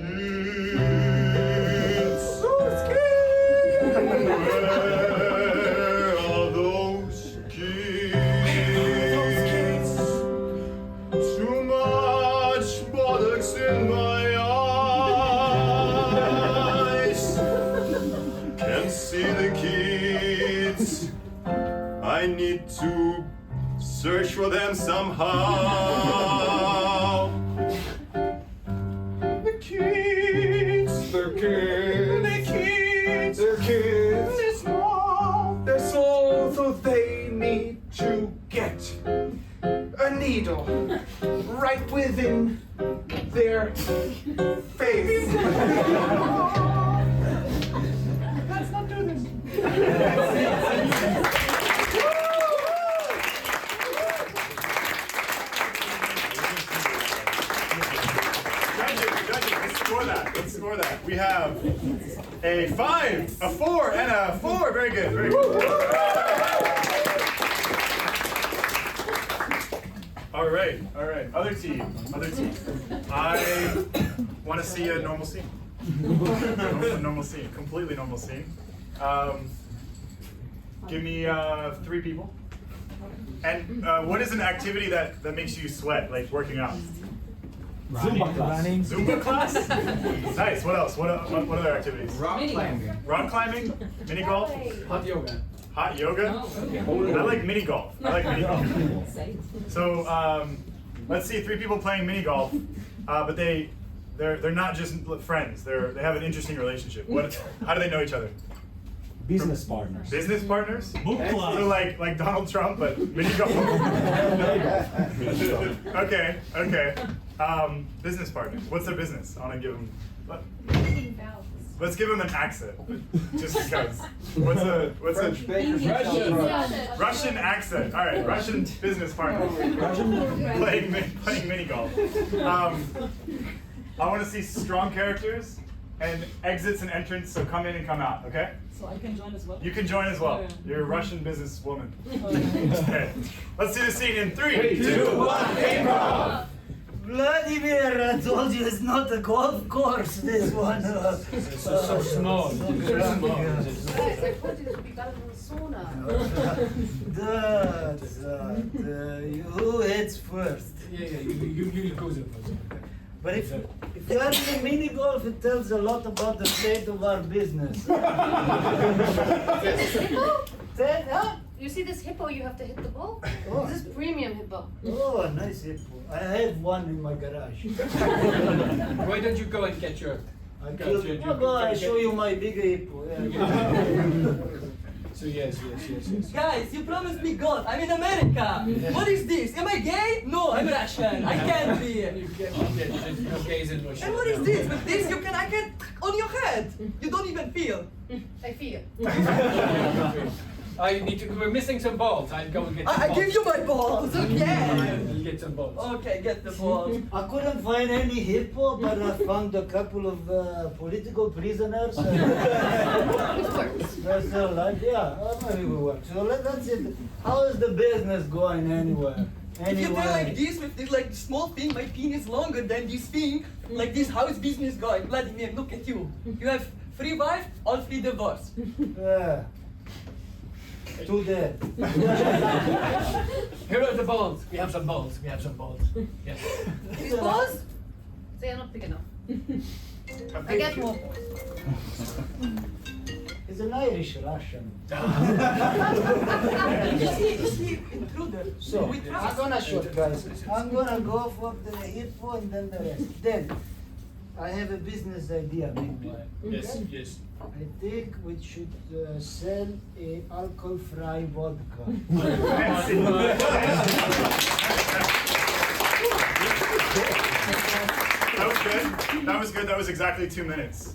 Where are those kids? Too much buttocks in my eyes. Can't see the kids. I need to search for them somehow. The kids. They're kids. The kids. They're kids. They're small. They're small, so they need to get a needle right within their face. Let's not do this. Judges, let's score that. We have a 5, a 4, and a 4. Very good, very good. All right. Other team. I want to see a normal scene. Normal scene, completely normal scene. Give me 3 people. And what is an activity that makes you sweat, like working out? Zumba class. Zumba class? Nice. What else? What other activities? Rock climbing. Rock climbing? Mini golf? Hot yoga. Hot yoga? I like mini golf. So let's see 3 people playing mini golf, but they're not just friends. They have an interesting relationship. How do they know each other? Business partners. Business partners? Book club. So like Donald Trump, but mini golf. Okay. Business partners. What's their business? I want to give them. Let's give them an accent, just because. What's a Russian accent? All right, Russian business partners playing mini golf. I want to see strong characters and exits and entrants. So come in and come out. Okay. So I can join as well? You can join as well. You're a Russian businesswoman. Okay. Let's see the scene in 3, 2, 1, improv! Vladimir, I told you it's not a golf course, this one. So small. Guys, I told you this would be better than the sauna. Who hits first? Yeah, you goes in first. But if you are in mini golf, it tells a lot about the state of our business. This hippo? Huh? You see this hippo you have to hit the ball? Oh. This is premium hippo. Oh, a nice hippo. I have one in my garage. Why don't you go and get your... I show you my big hippo. Yeah. So yes. Guys, you promised me gold. I'm in America. What is this? Am I gay? No, I'm Russian. I can't be. You can't get no gays in Russia. And what is this? With this, I can on your head. You don't even feel. I feel. We're missing some balls. I'll go and get some I balls. give you my balls. Okay. We'll get some balls. Okay, get the balls. I couldn't find any hippo, but I found a couple of political prisoners. That's like, maybe we work. So let's see. How is the business going anywhere? If you play like this with this like small thing, my penis longer than this thing, like this, how is business going? Vladimir, look at you. You have 3 wives, all 3 divorced. Yeah. 2 dead. Here are the balls. We have some balls. Yes. These balls, they are not big enough. I get more balls. He's an Irish Russian. Is he intruder? So, I'm gonna shoot, guys. I'm gonna go for the hippo and then the rest. Then, I have a business idea meanwhile. Yes. I think we should sell a alcohol-free vodka. That was good. That was exactly 2 minutes.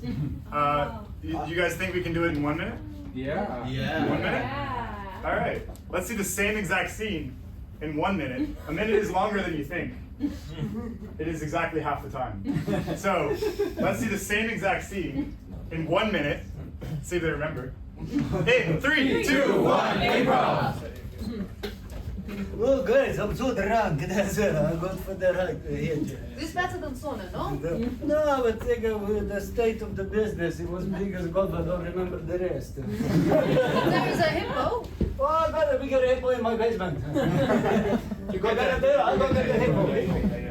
You guys think we can do it in 1 minute? Yeah. 1 minute? All right. Let's see the same exact scene in 1 minute. A minute is longer than you think. It is exactly half the time. So let's see the same exact scene in 1 minute. See if they remember. In 3, 2, 1, improv. Oh, guys, I'm so drunk. That's it. I'm going for the right hit. This is better than sauna, no? No, but think of the state of the business. It was big as God, but I don't remember the rest. There is a hippo. Oh, I got a bigger hippo in my basement. You got that there? I got the hippo.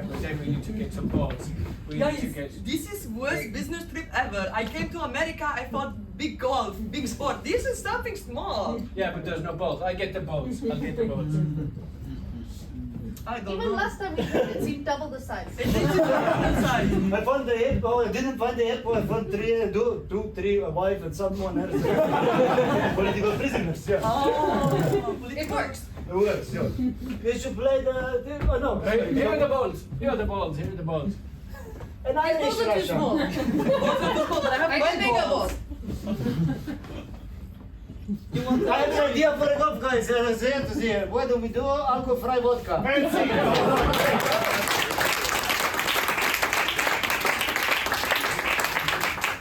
But then we need to get some balls. Guys, this is worst business trip ever. I came to America, I thought big golf, big sport. This is something small. Yeah, but there's no balls. I get the balls. I'll get the balls. I don't Even know. last time we did, it seemed double the size. I found the hippo. I didn't find the hippo. I found 3, a wife and someone else. Political prisoners, yeah. Oh, it works. It works, yeah. We should play the oh no. Here are the balls. Here are the balls. An Irish Balls are too small. Balls are too small, but I have I my can make a ball. balls. I have an idea for a golf, guys. Why don't we do alcohol-free vodka?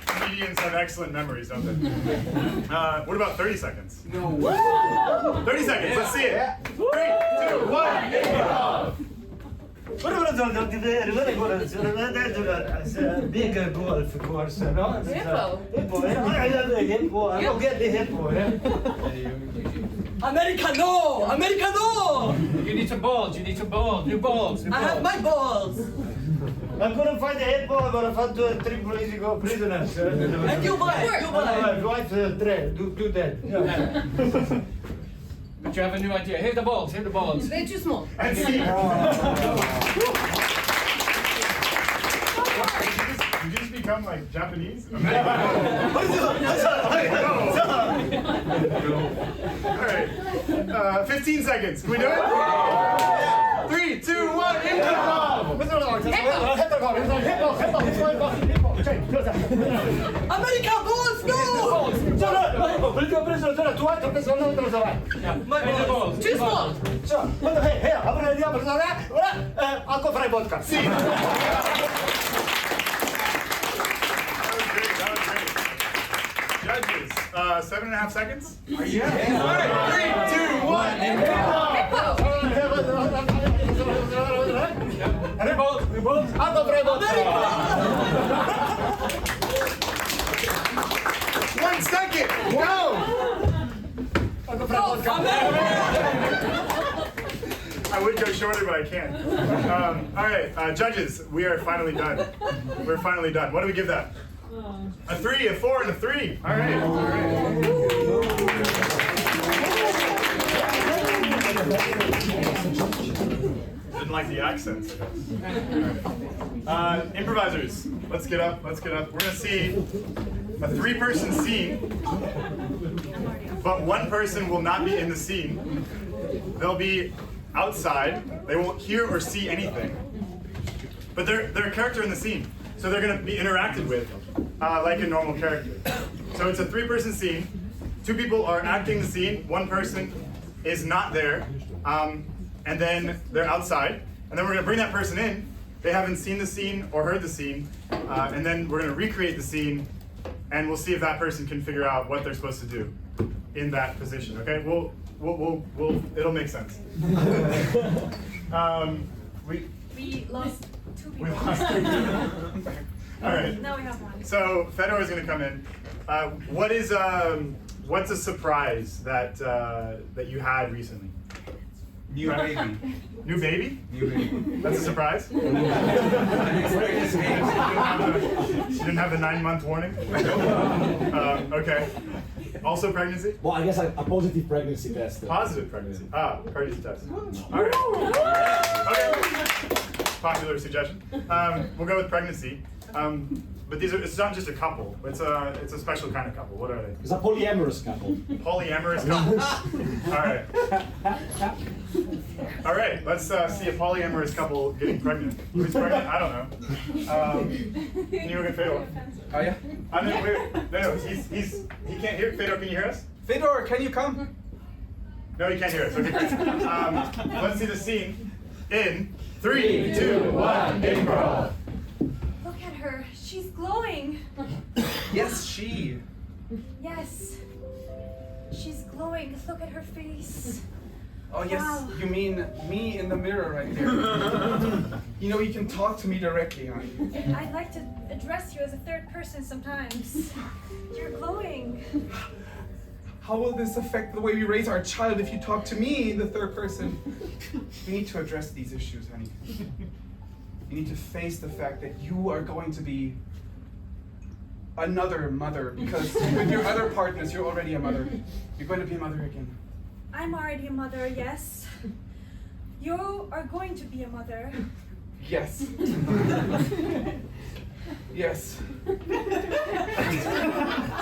Comedians have excellent memories, don't they? What about 30 seconds? No. 30 seconds. Let's see it. 3, 2, 1, improv. Big golf course, no? Hippo. Hippo. I have a hippo. I don't get the hippo. America, no! America, no! You need some balls. New balls. I have my balls. I couldn't find the hippo, but I found 3 political prisoners. And you buy. Right, 3, do that. Yeah. But you have a new idea. Here are the balls. They're too small. And see. Did you just become like Japanese? All right. 15 seconds. Can we do it? 3, 2, 1, improv. America, balls, no! My balls. Too small. Hey, I'm gonna do alcohol-free vodka. That was great. Judges, 7.5 seconds? Are you? All right, 3, 2, 1, improv. Alcohol-free vodka. 1 second. Go. I would go shorter, but I can't. All right, judges, we are finally done. We're finally done. What do we give that? A 3, a 4, and a 3. All right. Didn't like the accents. Improvisers, let's get up. We're gonna see a 3-person scene but one person will not be in the scene. They'll be outside. They won't hear or see anything. But they're a character in the scene, so they're going to be interacted with like a normal character. So it's a 3-person scene. 2 people are acting the scene. 1 person is not there, and then they're outside. And then we're going to bring that person in. They haven't seen the scene or heard the scene, and then we're going to recreate the scene, and we'll see if that person can figure out what they're supposed to do in that position. Okay? It'll make sense. We lost 2 people. We lost 2 people. All right. Now we have 1. So Fedor is going to come in. What's a surprise that you had recently? New baby. New baby? New baby. That's a surprise? She didn't have the 9-month warning? Okay. Also pregnancy? Well, I guess a positive pregnancy test. Positive pregnancy. Pregnancy test. All right. Okay. Popular suggestion. We'll go with pregnancy. But it's not just a couple. It's a special kind of couple. What are they? It's a polyamorous couple. Polyamorous couple. All right. All right. Let's see a polyamorous couple getting pregnant. Who's pregnant? I don't know. Can you look at Fedor? Oh yeah. No. He can't hear. Fedor, can you hear us? Fedor, can you come? No, he can't hear us. Okay, great. Let's see the scene in 3, 2, 1, improv. Look at her. She's glowing. Yes, she. Yes. She's glowing. Look at her face. Oh yes, Wow. you mean me in the mirror right there. You can talk to me directly, honey. I'd like to address you as a 3rd person sometimes. You're glowing. How will this affect the way we raise our child if you talk to me in the 3rd person? We need to address these issues, honey. You need to face the fact that you are going to be another mother, because with your other partners, you're already a mother. You're going to be a mother again. I'm already a mother, yes. You are going to be a mother. Yes. Yes.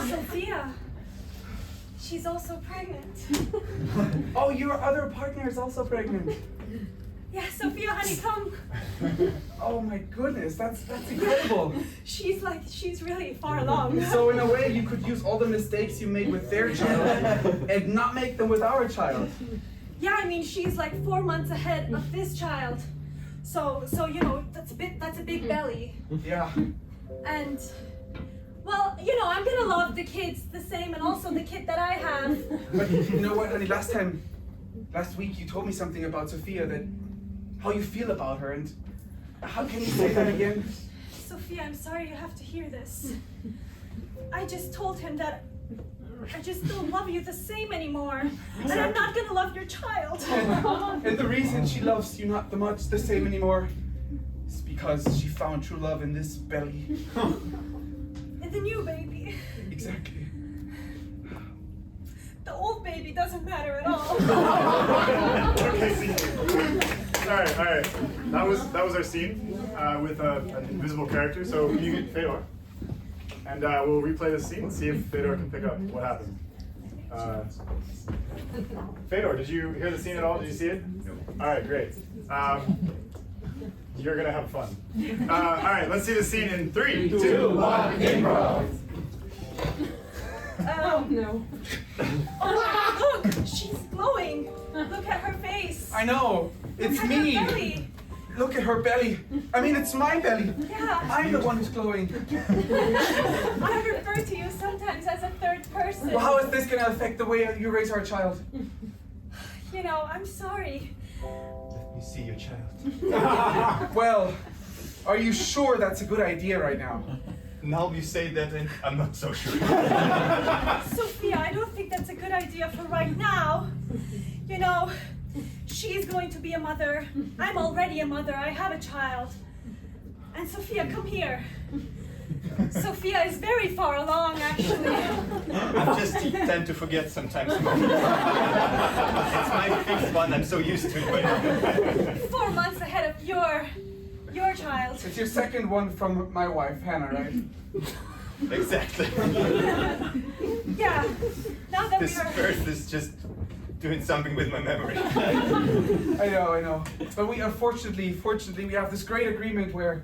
Sophia. She's also pregnant. Oh, your other partner is also pregnant. Yeah, Sophia, honey, come. Oh my goodness, that's incredible. She's really far along. So in a way, you could use all the mistakes you made with their child and not make them with our child. Yeah, I mean, she's like 4 months ahead of this child. So that's a big belly. Yeah. And well, I'm gonna love the kids the same, and also the kid that I have. But you know what, honey? Last week you told me something about Sophia, that how you feel about her, and how can you say that again? Sophia, I'm sorry you have to hear this. I just told him that I just don't love you the same anymore, and I'm not gonna love your child. And the reason she loves you not the same anymore is because she found true love in this belly. And the new baby. Exactly. The old baby doesn't matter at all. Okay, see. All right. That was our scene with an invisible character. So can you get Fedor? And we'll replay the scene and see if Fedor can pick up what happened. Fedor, did you hear the scene at all? Did you see it? No. All right, great. You're gonna have fun. All right, let's see the scene in 3, 2, 1, improv. Oh no. Oh, look, she's glowing. Look at her face. I know. It's Look at me. her belly. Look at her belly. I mean, it's my belly. Yeah. I'm the one who's glowing. I refer to you sometimes as a 3rd person. Well, how is this going to affect the way you raise our child? I'm sorry. Let me see your child. Well, are you sure that's a good idea right now? Now you say that, and I'm not so sure. Sophia, I don't think that's a good idea for right now. She's going to be a mother. I'm already a mother. I have a child. And Sophia, come here. Sophia is very far along, actually. I just tend to forget sometimes. It's my 5th one. I'm so used to it. 4 months ahead of your child. It's your 2nd one from my wife, Hannah, right? Exactly. Yeah. Now that This we are. birth is just doing something with my memory. I know. But we fortunately, we have this great agreement where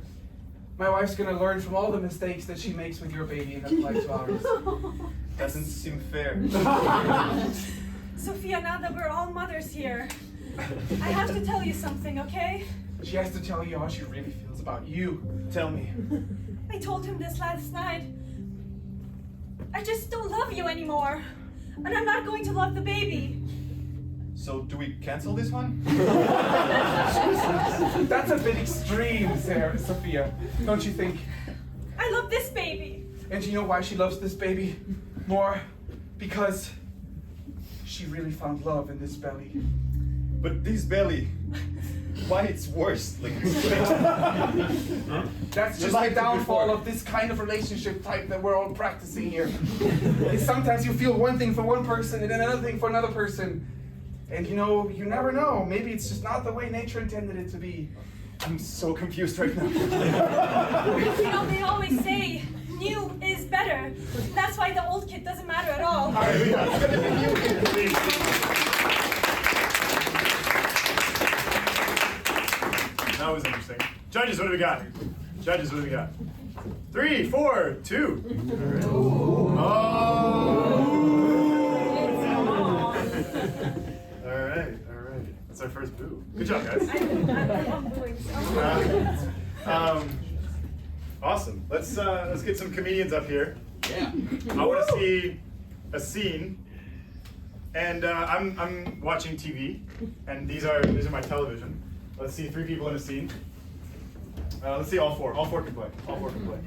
my wife's gonna learn from all the mistakes that she makes with your baby in the next 2 hours. Doesn't seem fair. Sophia, now that we're all mothers here, I have to tell you something, okay? She has to tell you how she really feels about you. Tell me. I told him this last night. I just don't love you anymore. And I'm not going to love the baby. So do we cancel this one? That's a bit extreme, Sarah, Sophia, don't you think? I love this baby. And do you know why she loves this baby more? Because she really found love in this belly. But this belly, why it's worse? Like, that's just the downfall of this kind of relationship type that we're all practicing here. Is sometimes you feel one thing for one person and then another thing for another person. And you know, you never know. Maybe it's just not the way nature intended it to be. I'm so confused right now. You know, they always say new is better. And that's why the old kid doesn't matter at all. It's gonna be new kid, please. That was interesting. Judges, what do we got? Judges, what do we got? 3, 4, 2. Oh! All right. That's our first boo. Good job, guys. I'm doing so. Awesome. Let's get some comedians up here. Yeah. I want to see a scene, and I'm watching TV, and these are my television. Let's see 3 people in a scene. Let's see all 4. All 4 can play. All 4 can play.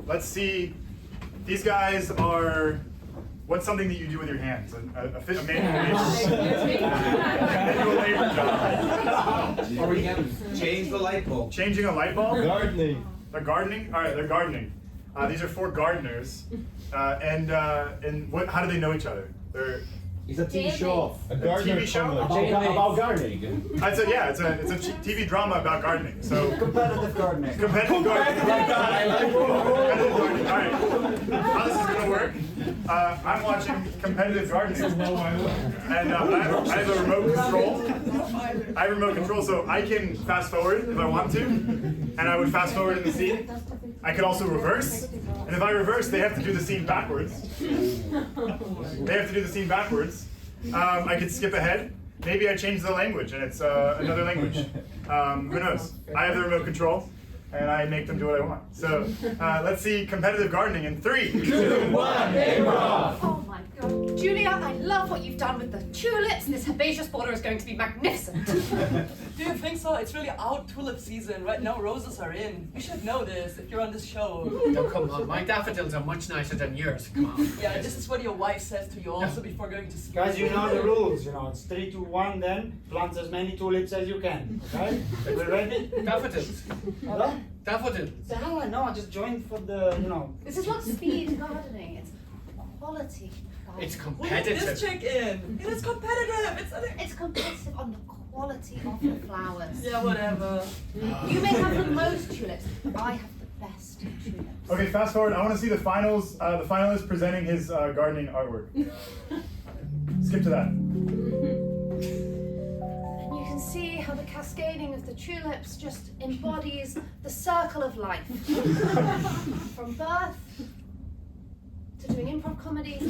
Let's see. These guys are. What's something that you do with your hands? A manual labor job. Or we can Change the light bulb. Changing a light bulb? Gardening. They're gardening? All right, they're gardening. These are 4 gardeners. And what? How do they know each other? It's a TV show. A TV show? About gardening. It's a TV drama about gardening. So Competitive gardening. competitive gardening. Competitive gardening. All right. How this is gonna work? I'm watching competitive gardening, and I have a remote control. I have a remote control, so I can fast forward if I want to, and I would fast forward in the scene. I could also reverse, and if I reverse, they have to do the scene backwards. I could skip ahead. Maybe I change the language, and it's another language. Who knows? I have the remote control, and I make them do what I want. So let's see competitive gardening in 3, 2, 1, improv! Oh my god. Julia, I love what you've done with the tulips. This herbaceous border is going to be magnificent. Do you think so? It's really out tulip season. Right now roses are in. You should know this if you're on this show. No, come on. My daffodils are much nicer than yours. Come on. Yeah, this is what your wife says to you also before going to sleep. Guys, you know the rules, it's 3, 2, 1, then plant as many tulips as you can, okay? We ready? Daffodils. Hello? Daffodils. The hell I know, I just joined for the, This is not speed gardening, it's quality gardening. It's This competitive. chick in. It is competitive. It's competitive on the quality of the flowers. Yeah, whatever. You may have the most tulips, but I have the best tulips. Okay, fast forward. I want to see the finals. The finalist presenting his gardening artwork. Skip to that. And you can see how the cascading of the tulips just embodies the circle of life. From birth to doing improv comedy to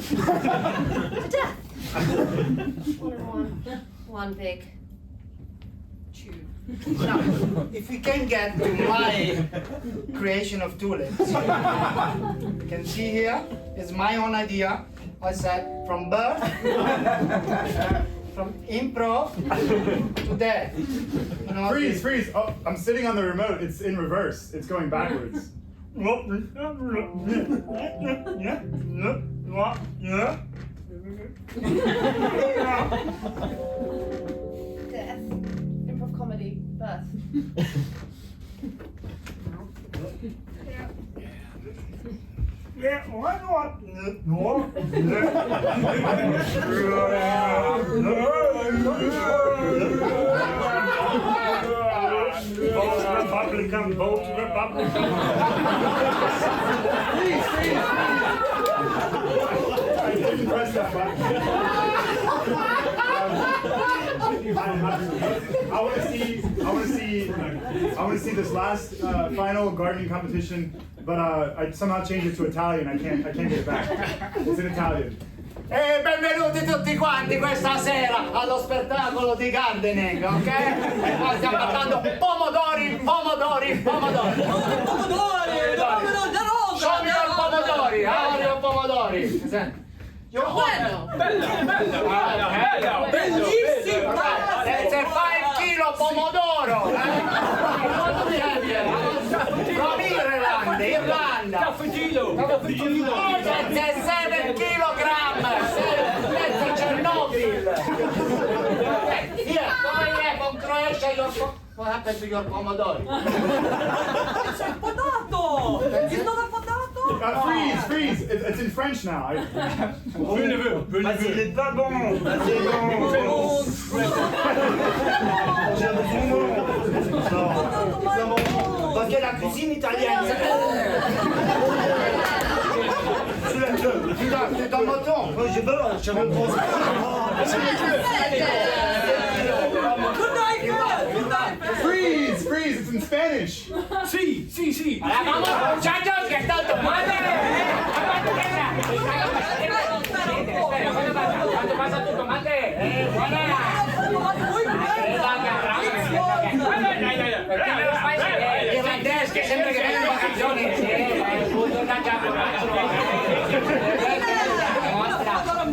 death. All in one big tube. Now, if we can get to my creation of tulips, you can see here is my own idea. I said from birth, from improv to death. Freeze! Oh, I'm sitting on the remote. It's in reverse. It's going backwards. Death. Improv comedy. Birth. Yeah, why not? No. Vote Republican, vote Republican. I didn't press that button. I want to see this last final gardening competition, but I somehow changed it to Italian. I can't get it back. It's in Italian. E benvenuti tutti quanti questa sera allo spettacolo di gardening, ok? E qua stiamo parlando pomodori. Show me your pomodori, how are your pomodori? Bello. Bellissimo! It's a 5 kilo pomodoro! From Ireland, Irlanda! It's a 7 kilogram! That's a Chernobyl! Here, go ahead from Croatia, what happened to your pomodori? It's a potato! It's not a potato! Freeze! It's in French now. Mas il est pas bon. Parce que la cuisine italienne. C'est un moton. Je veux, je repose. Freeze! It's in Spanish. Sí. Vamos, muchachos, que está el tomate. ¿Cuánto pasa tu tomate? Buena. Irlandés, que siempre que vienen de vacaciones.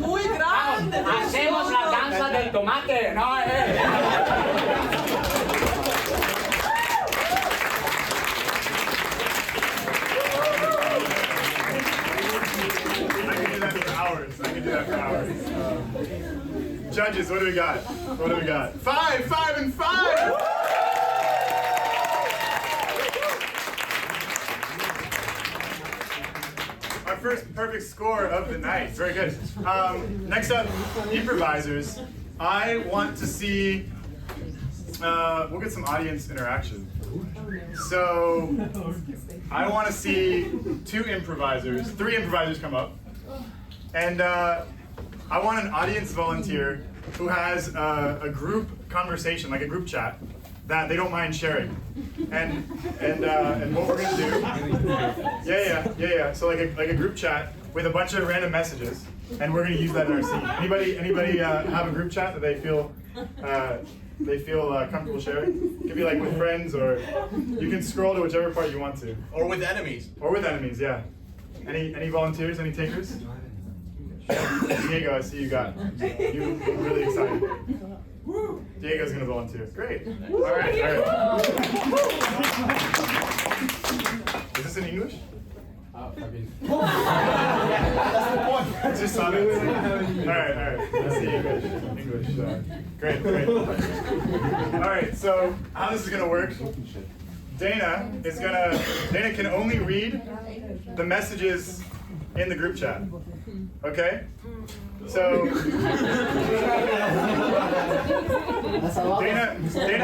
Muy grande. Hacemos la danza del tomate, ¿no? I can do that for hours. Judges, what do we got? 5 and 5! Our first perfect score of the night. Very good. Next up, improvisers. I want to see, we'll get some audience interaction. So, I want to see 3 improvisers come up. And I want an audience volunteer who has a group conversation, like a group chat, that they don't mind sharing. And what we're gonna do? Yeah. So like a group chat with a bunch of random messages, and we're gonna use that in our scene. Anybody have a group chat that they feel comfortable sharing? It could be like with friends, or you can scroll to whichever part you want to. Or with enemies. Yeah. Any volunteers? Any takers? Diego, I see you look really excited. Diego's gonna volunteer. Great. All right. Is this in English? That's just silence. All right. Let's see English. Great. All right. So how this is gonna work? Dana can only read the messages in the group chat. Okay? So Dana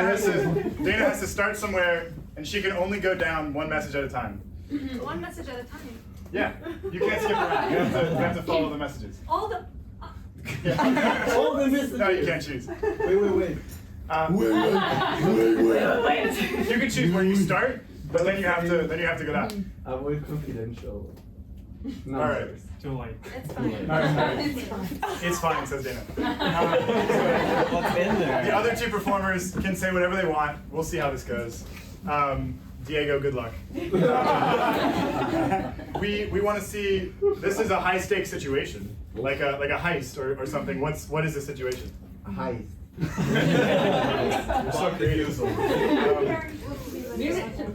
has to start somewhere, and she can only go down one message at a time. One message at a time. Yeah, you can't skip around. You have to follow the messages. All the. All the messages. No, you can't choose. Wait. Wait. You can choose where you start, but then you have to go down. Avoid confidential. All right. Too late. It's fine. All right. It's fine, says Dana. What's in there? The other 2 performers can say whatever they want. We'll see how this goes. Diego, good luck. We want to see. This is a high stakes situation, like a heist or something. What is the situation? A heist. You're so creative.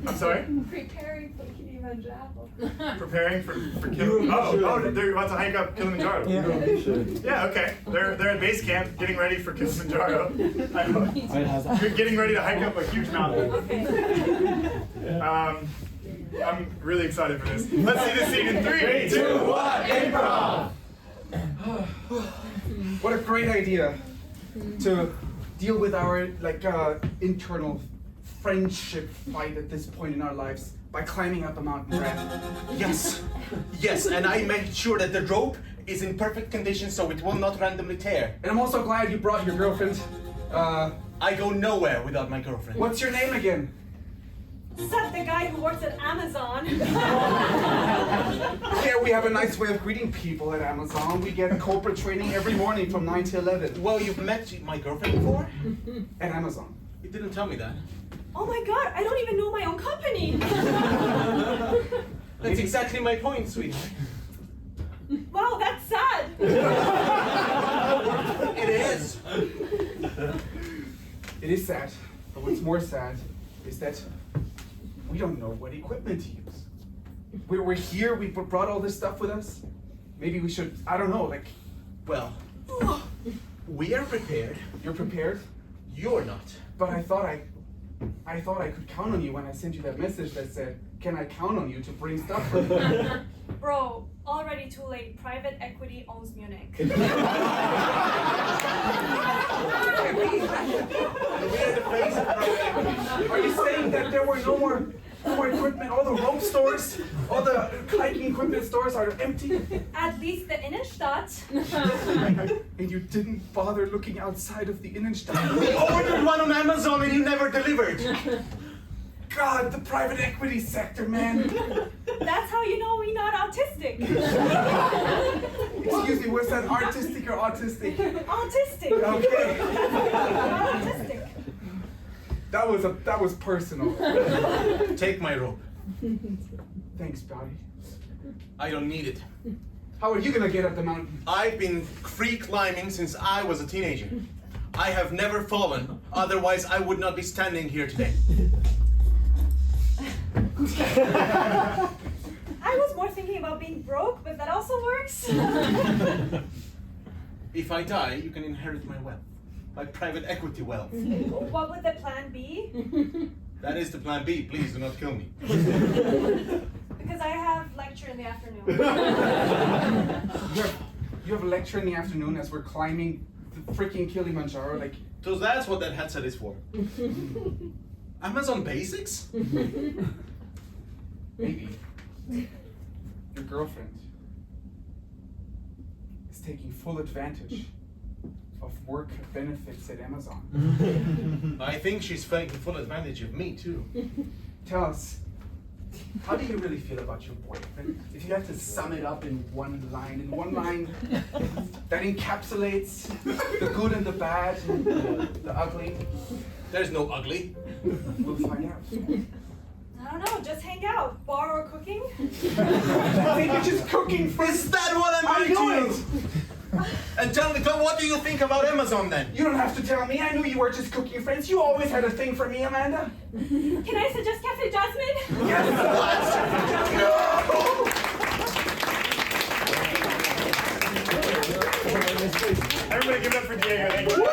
I'm sorry? Preparing for Kilimanjaro. Preparing for Kilimanjaro. They're about to hike up Kilimanjaro. Yeah, okay. They're at base camp getting ready for Kilimanjaro. You're getting ready to hike up a huge mountain. I'm really excited for this. Let's see this scene in 3, 2, 1, improv! What a great idea to deal with our internal friendship fight at this point in our lives by climbing up a mountain, right? Yes, and I made sure that the rope is in perfect condition so it will not randomly tear. And I'm also glad you brought your girlfriend. I go nowhere without my girlfriend. What's your name again? Seth, the guy who works at Amazon. Yeah, we have a nice way of greeting people at Amazon. We get corporate training every morning from 9 to 11. Well, you've met my girlfriend before? At Amazon. You didn't tell me that. Oh my god, I don't even know my own company. That's exactly my point, sweetheart. Wow, that's sad. It is. It is sad, but what's more sad is that we don't know what equipment to use. We're here, we brought all this stuff with us. Maybe we should, I don't know, like... Well, we are prepared. You're prepared? You're not. But I thought I could count on you when I sent you that message that said, can I count on you to bring stuff for me? Bro, already too late. Private equity owns Munich. Are you saying that there were no more equipment? All the rope stores, all the hiking equipment stores are empty? At least the Innenstadt. And you didn't bother looking outside of the Innenstadt? We ordered one on Amazon and you never delivered. God, the private equity sector, man. That's how you know we're not autistic. Excuse me, was that artistic or autistic? Autistic. Okay. Not autistic. That was personal. Take my rope. Thanks, buddy. I don't need it. How are you gonna get up the mountain? I've been free climbing since I was a teenager. I have never fallen, otherwise I would not be standing here today. I was more thinking about being broke, but that also works. If I die, you can inherit my wealth. My private equity wealth. What would the plan be? That is the plan B. Please do not kill me. Because I have lecture in the afternoon. You have a lecture in the afternoon as we're climbing the freaking Kilimanjaro, like... So that's what that headset is for. Amazon Basics? Maybe. Your girlfriend is taking full advantage of work benefits at Amazon. I think she's taking full advantage of me too. Tell us, how do you really feel about your boyfriend? If you had to sum it up in one line that encapsulates the good and the bad, and the ugly. There's no ugly. We'll find out. I don't know, just hang out. Bar or cooking? I think you're just cooking for... Is that what I'm going to do? And tell me, what do you think about Amazon then? You don't have to tell me. I knew you were just cooking friends. You always had a thing for me, Amanda. Can I suggest Cafe Jasmine? Yes. Everybody give it up for Diego. Thank you.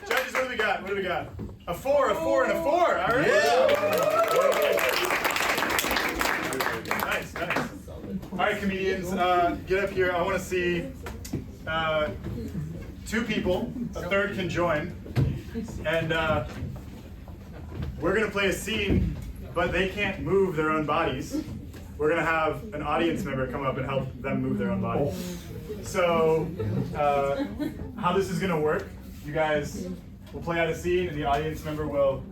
Judges, what do we got? What do we got? A 4, a 4, and a 4. All right. Yeah. Nice, nice. All right, comedians, get up here. I want to see 2 people. A third can join. And we're going to play a scene, but they can't move their own bodies. We're going to have an audience member come up and help them move their own body. So, how this is going to work, you guys will play out a scene, and the audience member will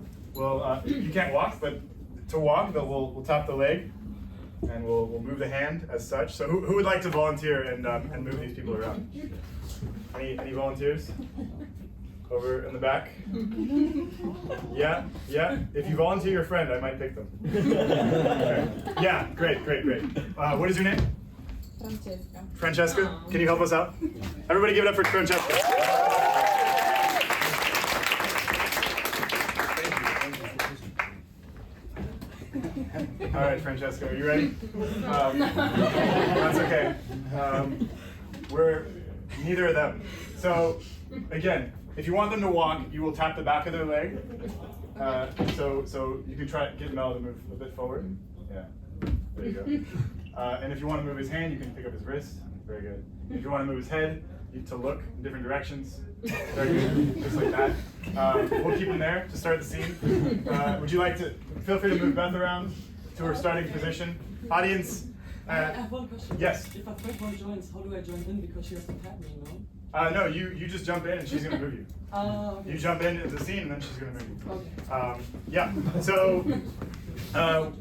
you can't walk, but to walk, we'll tap the leg, and we'll move the hand as such. So who would like to volunteer and move these people around? Any volunteers? Over in the back? Yeah. If you volunteer your friend, I might pick them. Okay. Yeah, great. What is your name? Francesca. Francesca, can you help us out? Everybody give it up for Francesca. All right, Francesca, are you ready? That's okay. We're neither of them. So, again, if you want them to walk, you will tap the back of their leg. So you can try get Mel to move a bit forward. Yeah, there you go. And if you want to move his hand, you can pick up his wrist. Very good. If you want to move his head, you to look in different directions. Very good, just like that. We'll keep them there to start the scene. Would you like to, feel free to move Beth around to her starting position. Audience, I have one question. Yes. If a third one joins, how do I join in? Because she has to tap me, no? No, you just jump in and she's gonna move you. Okay. You jump into the scene and then she's gonna move you. Okay. Yeah, so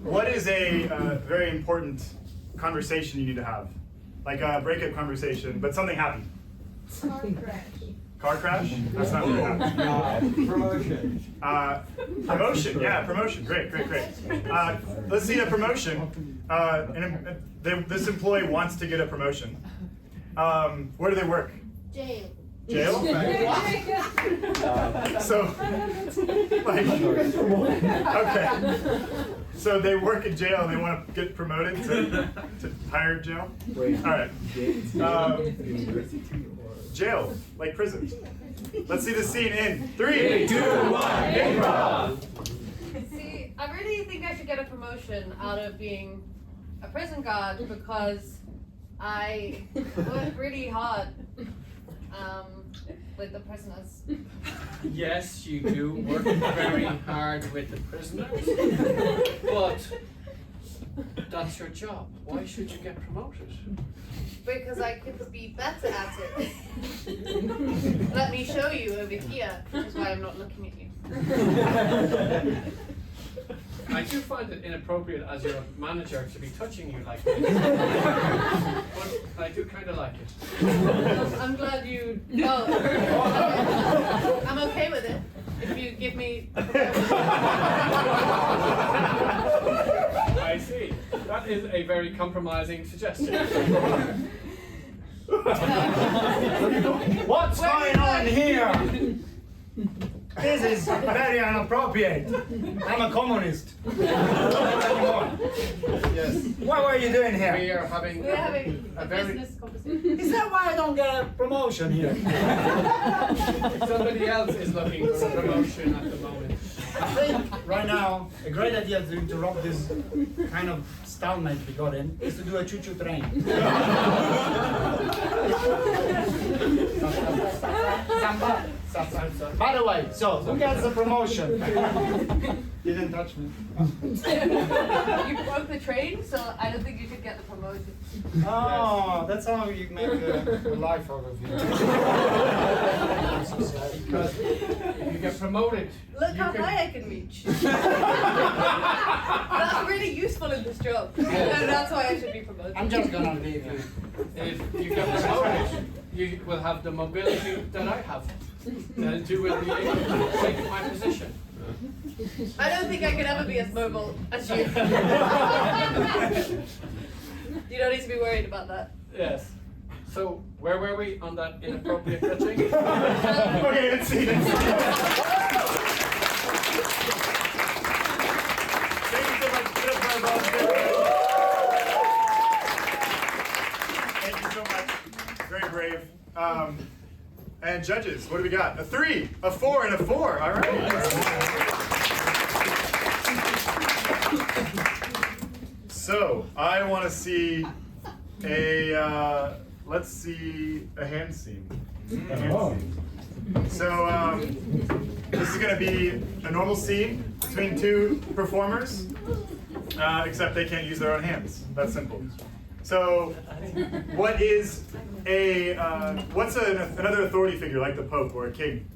what is a very important conversation you need to have? Like a breakup conversation, but something happy. Car crash. Car crash? That's not very happy. Promotion. Promotion, yeah, promotion. Great. Let's see a promotion. This employee wants to get a promotion. Where do they work? Jail. Jail? So, like, okay. So they work in jail and they want to get promoted to higher jail? All right. Jail, like prison. Let's see the scene in 3, 2, 1, improv! See, I really think I should get a promotion out of being a prison guard because I work really hard with the prisoners. Yes, you do work very hard with the prisoners, but that's your job. Why should you get promoted? Because I could be better at it. Let me show you over here, which is why I'm not looking at you. I do find it inappropriate as your manager to be touching you like this, but I do kind of like it. I'm glad you. Oh, I'm okay with it. If you give me. I see. That is a very compromising suggestion. What's going on here? This is very inappropriate. I'm a communist. Yes. What were you doing here? We are having We're having a a very. business conversation. Is that why I don't get a promotion here? Somebody else is looking for a promotion at the moment. I think right now a great idea to interrupt this kind of stalemate we got in is to do a choo-choo train. By the way, so who gets the promotion? Didn't touch me. You broke the train, so I don't think you should get the promotion. Oh, that's how you make a life out of you. Because if you get promoted, Look you how can- high I can reach. That's really useful in this job. And that's why I should be promoted. I'm just gonna leave you. If you get promoted, you will have the mobility that I have. And you will be able to take my position. I don't think I could ever be as mobile as you. You don't need to be worried about that. Yes. So, where were we on that inappropriate touching? Okay, let's see. Thank you so much. Get up for our volunteer. Thank you so much. Very brave. And judges, what do we got? A 3, a 4, and a 4. All right. So I want to see a. Let's see a hand scene. A hand scene. So this is going to be a normal scene between two performers, except they can't use their own hands. That's simple. So, what is a what's another authority figure like the Pope or a king?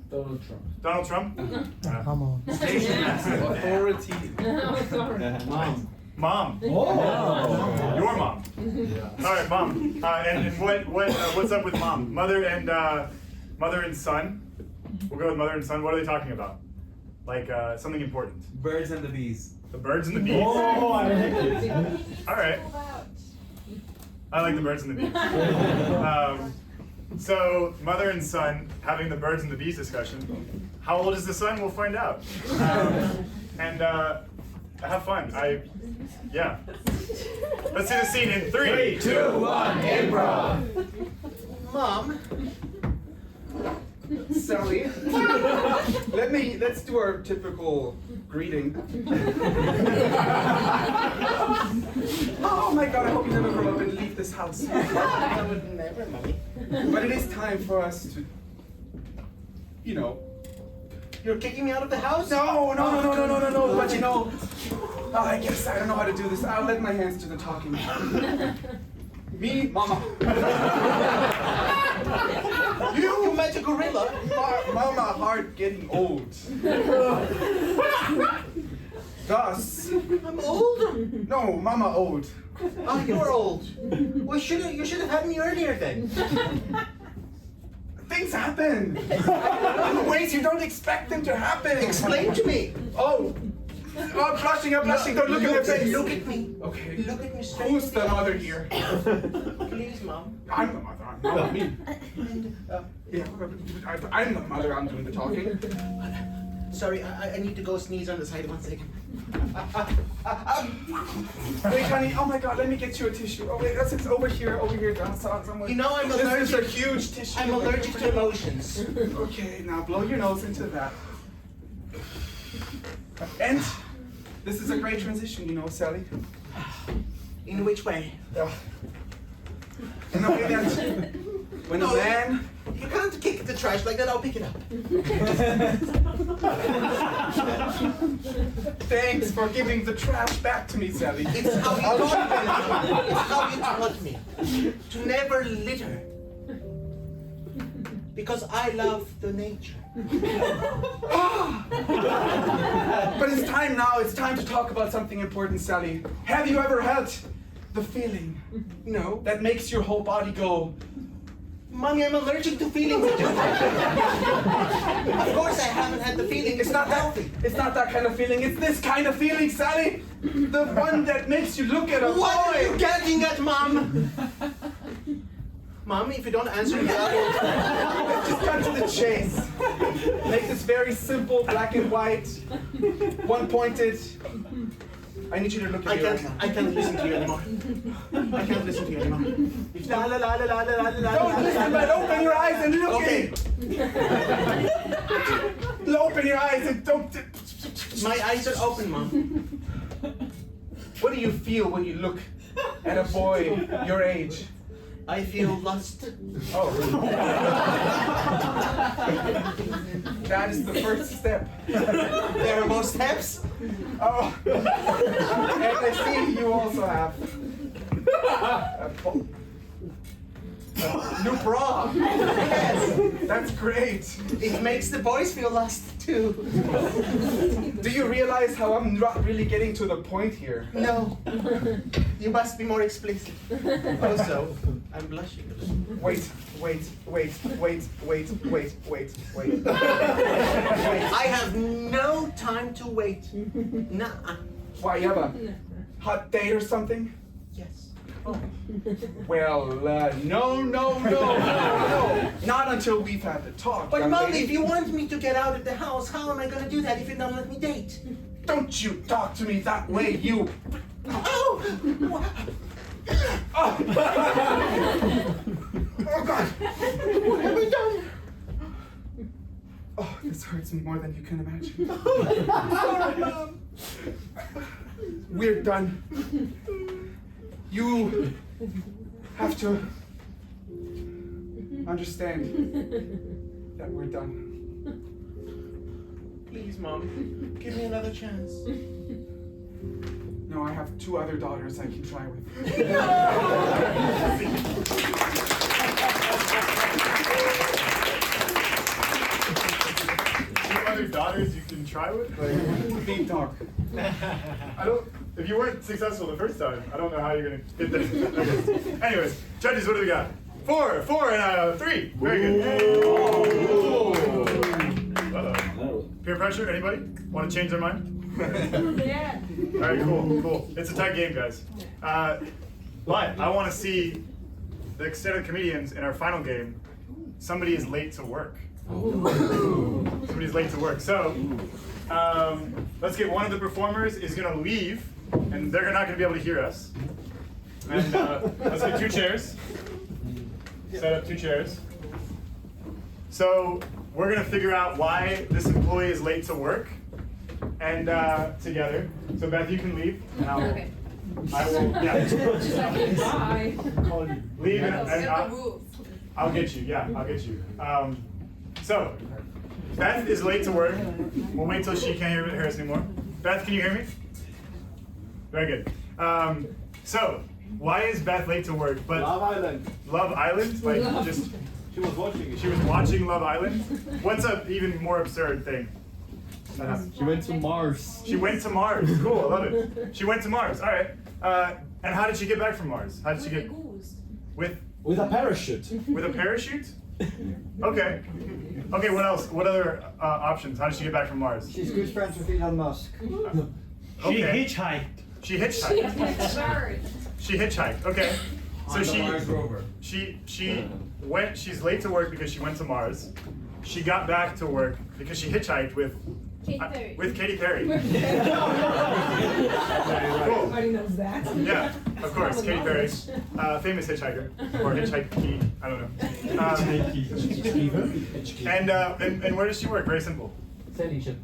Donald Trump. Donald Trump? Come on. Authority. Mom. Mom. Oh. Your mom. Yeah. All right, mom. And what's up with mom? Mother and son. We'll go with mother and son. What are they talking about? Like something important. Birds and the bees. The birds and the bees. Oh, I like it. All right. I like the birds and the bees. So mother and son having the birds and the bees discussion. How old is the son? We'll find out. And have fun. Yeah. Let's see the scene in 3, 2, 1, improv. Mom. Sally. Let's do our typical greeting. Oh my god, I hope you never grow up and leave this house. I would never, mommy. But it is time for us to, you know. You're kicking me out of the house? No. But you know, I guess I don't know how to do this. I'll let my hands do the talking. Me, Mama. You met a gorilla? Mama, heart getting old. Thus. I'm old? No, Mama old. Ah, you're old. Well, you should have had me earlier then. Things happen. In ways you don't expect them to happen. Explain to me. Oh, I'm blushing. Don't look at my face. Look at me. Okay. Look at me straight. Who's the mother here? Please, Mom. I'm the mother. I'm not me. Yeah, I'm the mother. I'm doing the talking. Sorry, I need to go sneeze on the side. 1 second. Wait, honey. Oh my God. Let me get you a tissue. Oh wait, it's over here down somewhere. You know I'm This allergic. is a huge tissue. I'm allergic to emotions. Okay, now blow your nose into that. And this is a great transition, you know, Sally. In which way? In the way that when a man. You can't kick the trash like that. I'll pick it up. Thanks for giving the trash back to me, Sally. It's how you taught me. It's how you taught me to never litter. Because I love the nature. But it's time now. It's time to talk about something important, Sally. Have you ever had the feeling? No. That makes your whole body go. Mommy, I'm allergic to feelings. Of course I haven't had the feeling. It's not healthy. It's not that kind of feeling. It's this kind of feeling, Sally. The one that makes you look at a boy. What are you getting at, Mom? Mom, if you don't answer me, let's just cut to the chase. Make this very simple, black and white, one-pointed. I need you to look at me. I can't listen to you anymore. I can't listen to you anymore. La la la la la la la la. Don't listen, but open your eyes and look at me. Open your eyes and don't. My eyes are open, Mom. What do you feel when you look at a boy your age? I feel lust. Oh. That is the first step. There are more steps? Oh. And I see you also have new bra. Yes. That's great. It makes the boys feel lust too. Do you realize how I'm not really getting to the point here? No. You must be more explicit. Also, I'm blushing. Wait. I have no time to wait. Nah. Why, you have a hot date or something? Yes. Oh. Well, no. Not until we've had the talk. But young Mom, lady. if you want me to get out of the house, how am I going to do that if you don't let me date? Don't you talk to me that way, you. Oh! Oh, oh God! What have I done? Oh, this hurts me more than you can imagine. Sorry, Mom. We're done. You have to understand that we're done. Please, Mom, give me another chance. No, I have 2 other daughters I can try with. 2 other daughters you can try with? Like, big dog. I don't. If you weren't successful the first time, I don't know how you're gonna get there. Okay. Anyways, judges, what do we got? 4, and 3. Very good. Uh-oh. Peer pressure? Anybody want to change their mind? Yeah. All right, cool. It's a tight game, guys. But I want to see the extended comedians in our final game. Somebody is late to work. Somebody's late to work. So let's get one of the performers is going to leave, and they're not going to be able to hear us. And let's get 2 chairs. Set up 2 chairs. So we're going to figure out why this employee is late to work. And together. So Beth, you can leave. And I will, Okay. yeah. Bye. Leave and I'll get you. Yeah, I'll get you. So, Beth is late to work. We'll wait till she can't hear us anymore. Beth, can you hear me? Very good. So, why is Beth late to work? But Love Island. Love Island? Like just She was watching it. she was watching Love Island? What's an even more absurd thing? She went to Mars. She went to Mars. Cool, I love it. She went to Mars. All right. And how did she get back from Mars? How did she get with a parachute. With a parachute? Okay. Okay. What else? What other options? How did she get back from Mars? She's good friends with Elon Musk. Okay. She hitchhiked. She hitchhiked. She hitchhiked. Okay. So On the Mars rover. she went. She's late to work because she went to Mars. She got back to work because she hitchhiked with Katy Perry. Cool. Everybody knows that. Yeah, of course, Katy Perry, famous hitchhiker or hitchhiker. I don't know. And where does she work? Very simple. Sailing ship.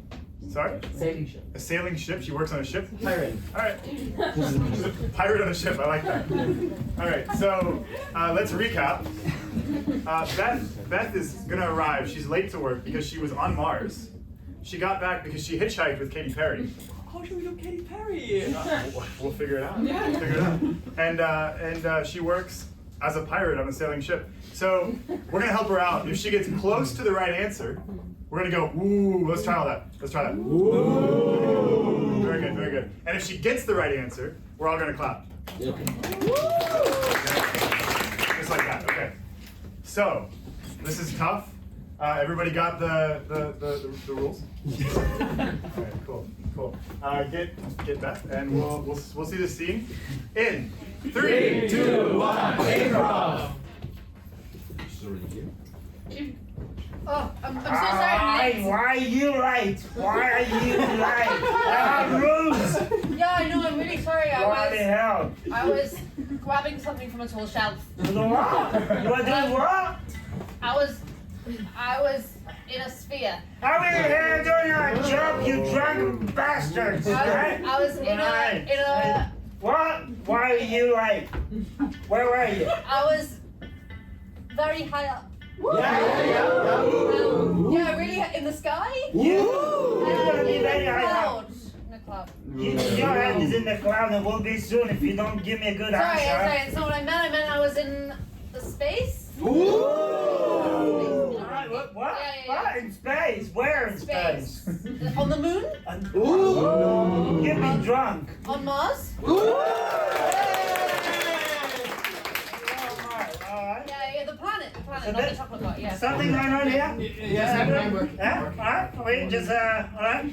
Sorry? Sailing ship. A sailing ship? She works on a ship? Pirate. All right. She's a pirate on a ship. I like that. All right. So let's recap. Beth is gonna arrive. She's late to work because she was on Mars. She got back because she hitchhiked with Katy Perry. How should we do Katy Perry? We'll figure it out. We'll figure it out. And she works as a pirate on a sailing ship. So we're gonna help her out. If she gets close to the right answer, we're gonna go, ooh, let's try all that. Let's try that. Ooh. Very good, very good. And if she gets the right answer, we're all gonna clap. Okay. Just like that, okay. So, this is tough. Everybody got the rules? Alright, cool. Get back, and we'll see the scene in 3, 2, 1, improv! Oh, I'm so sorry. I'm late. Why are you late? Why are you late? There are rules. Yeah, I know. I'm really sorry. What the hell? I was grabbing something from a tall shelf. What? You were doing what? I was in a sphere. How are you here doing a job, you drunk bastards? I was in a. What? Why are you late? Where were you? I was very high up. Yeah, really in the sky. You're gonna be very high up. In the cloud. Your head is in the cloud and will be soon if you don't give me a good Sorry, answer. it's not what I meant. I meant I was in the space. Alright, what? Yeah. What? In space? Where in space? On the moon. Ooh. Get me drunk. On Mars. Yeah, the planet, So not the chocolate bar, yeah. Something going on here? Yes, I'm working. Yeah? Alright, wait, just, alright.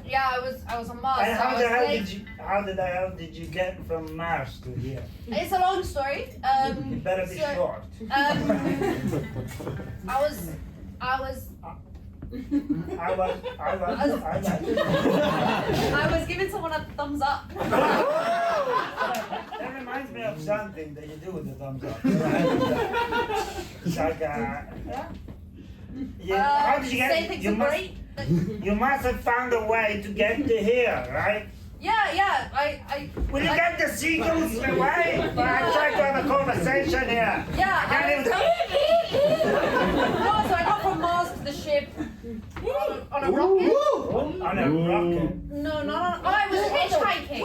Yeah, I was on Mars. And so how I the was hell late. did you get from Mars to here? It's a long story. It better be short. I was giving someone a thumbs up. That reminds me of something that you do with the thumbs up. It's like, how did you get? Say things are great. You must have found a way to get to here, right? Yeah. Will you get the seagulls away? I'm trying to have a conversation here. Yeah. I can't even. No, so I got from Mars to the ship on a rocket. On a rocket? No, not on. Oh, I was hitchhiking.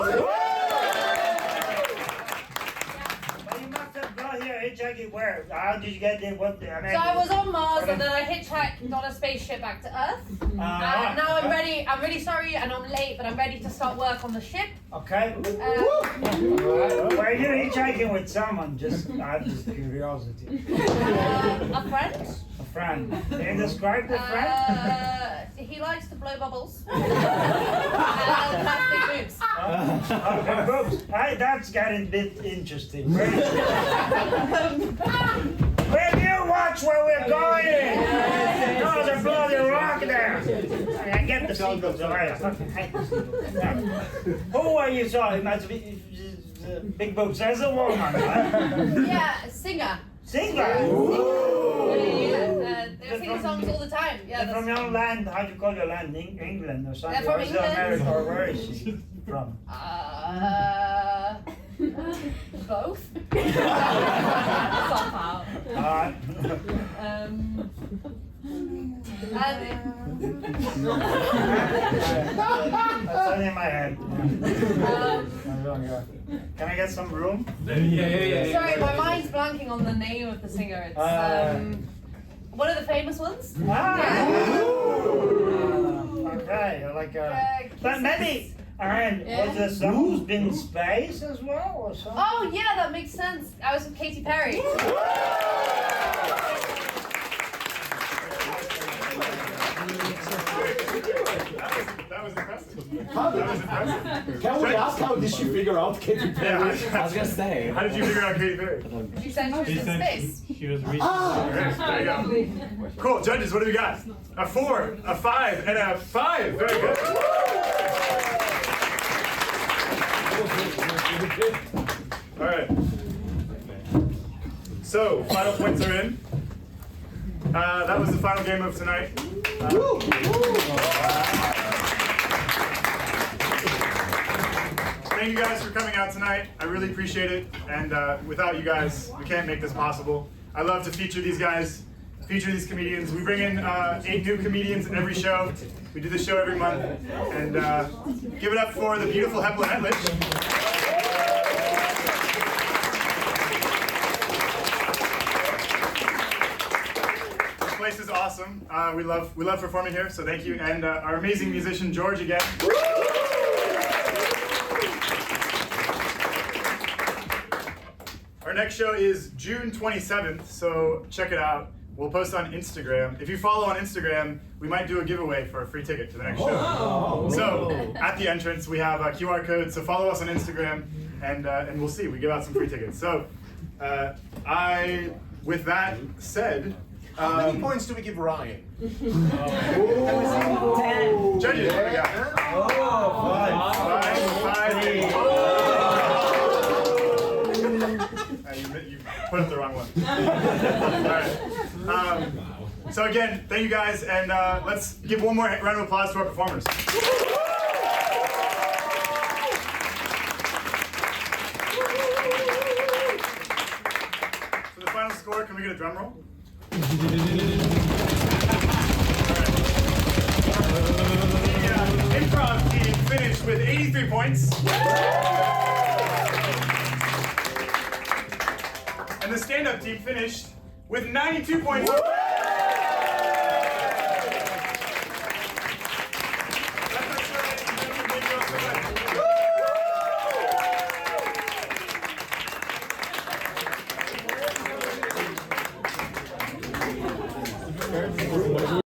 Well, you must have got here hitchhiking where? How did you get there? What? I mean, So I was on Mars and then I hitchhiked on a spaceship back to Earth. Now I'm ready. I'm really sorry and I'm late, but I'm ready to start work on the ship. Okay. Were you hitchhiking with someone? Just out of curiosity. A friend. A friend. Can you describe the friend? He likes to blow bubbles. And has big boobs. Okay, boobs. Hey, that's getting a bit interesting. Will you watch where we're going? There's a bloody rock there. I get the seagulls away. I fucking hate the seagulls. Who are you sorry? It must be big boobs. There's a woman, right? Yeah, singer. Singer? Yeah. They sing songs all the time. Yeah. From your land, how do you call your land? England or something? They're from or is it England. America, or where is she from? both. Somehow. Alright. That's only in my head. Can I get some room? Sorry, my mind's blanking on the name of the singer. It's one of the famous ones. Okay, but maybe. And was there someone who's been in space as well, or something? Oh yeah, that makes sense. I was with Katy Perry. That was impressive. How did- That was impressive. Can we ask how did she figure out Katy Perry? Yeah, I was gonna say. How did you figure out Katy Perry? She said she was in space. She was reaching. There you go. Cool, judges, what do we got? A 4, a 5, and a 5. Very good. All right. So, final points are in. That was the final game of tonight. Thank you guys for coming out tonight. I really appreciate it. And without you guys, we can't make this possible. I love to feature these guys, feature these comedians. We bring in 8 new comedians in every show. We do this show every month. And give it up for the beautiful Hepla Hedlich. This place is awesome. We love performing here, so thank you. And our amazing musician, George, again. Our next show is June 27th, so check it out. We'll post on Instagram. If you follow on Instagram, we might do a giveaway for a free ticket to the next show. So at the entrance, we have a QR code, so follow us on Instagram, and we'll see. We give out some free tickets. So with that said, how many points do we give Ryan? 10. Judges, what do we got? 5. You put up the wrong one. All right. So again, thank you guys, and let's give one more round of applause to our performers. For the final score, can we get a drum roll? The improv team finished with 83 points. And the stand-up team finished with 92 points.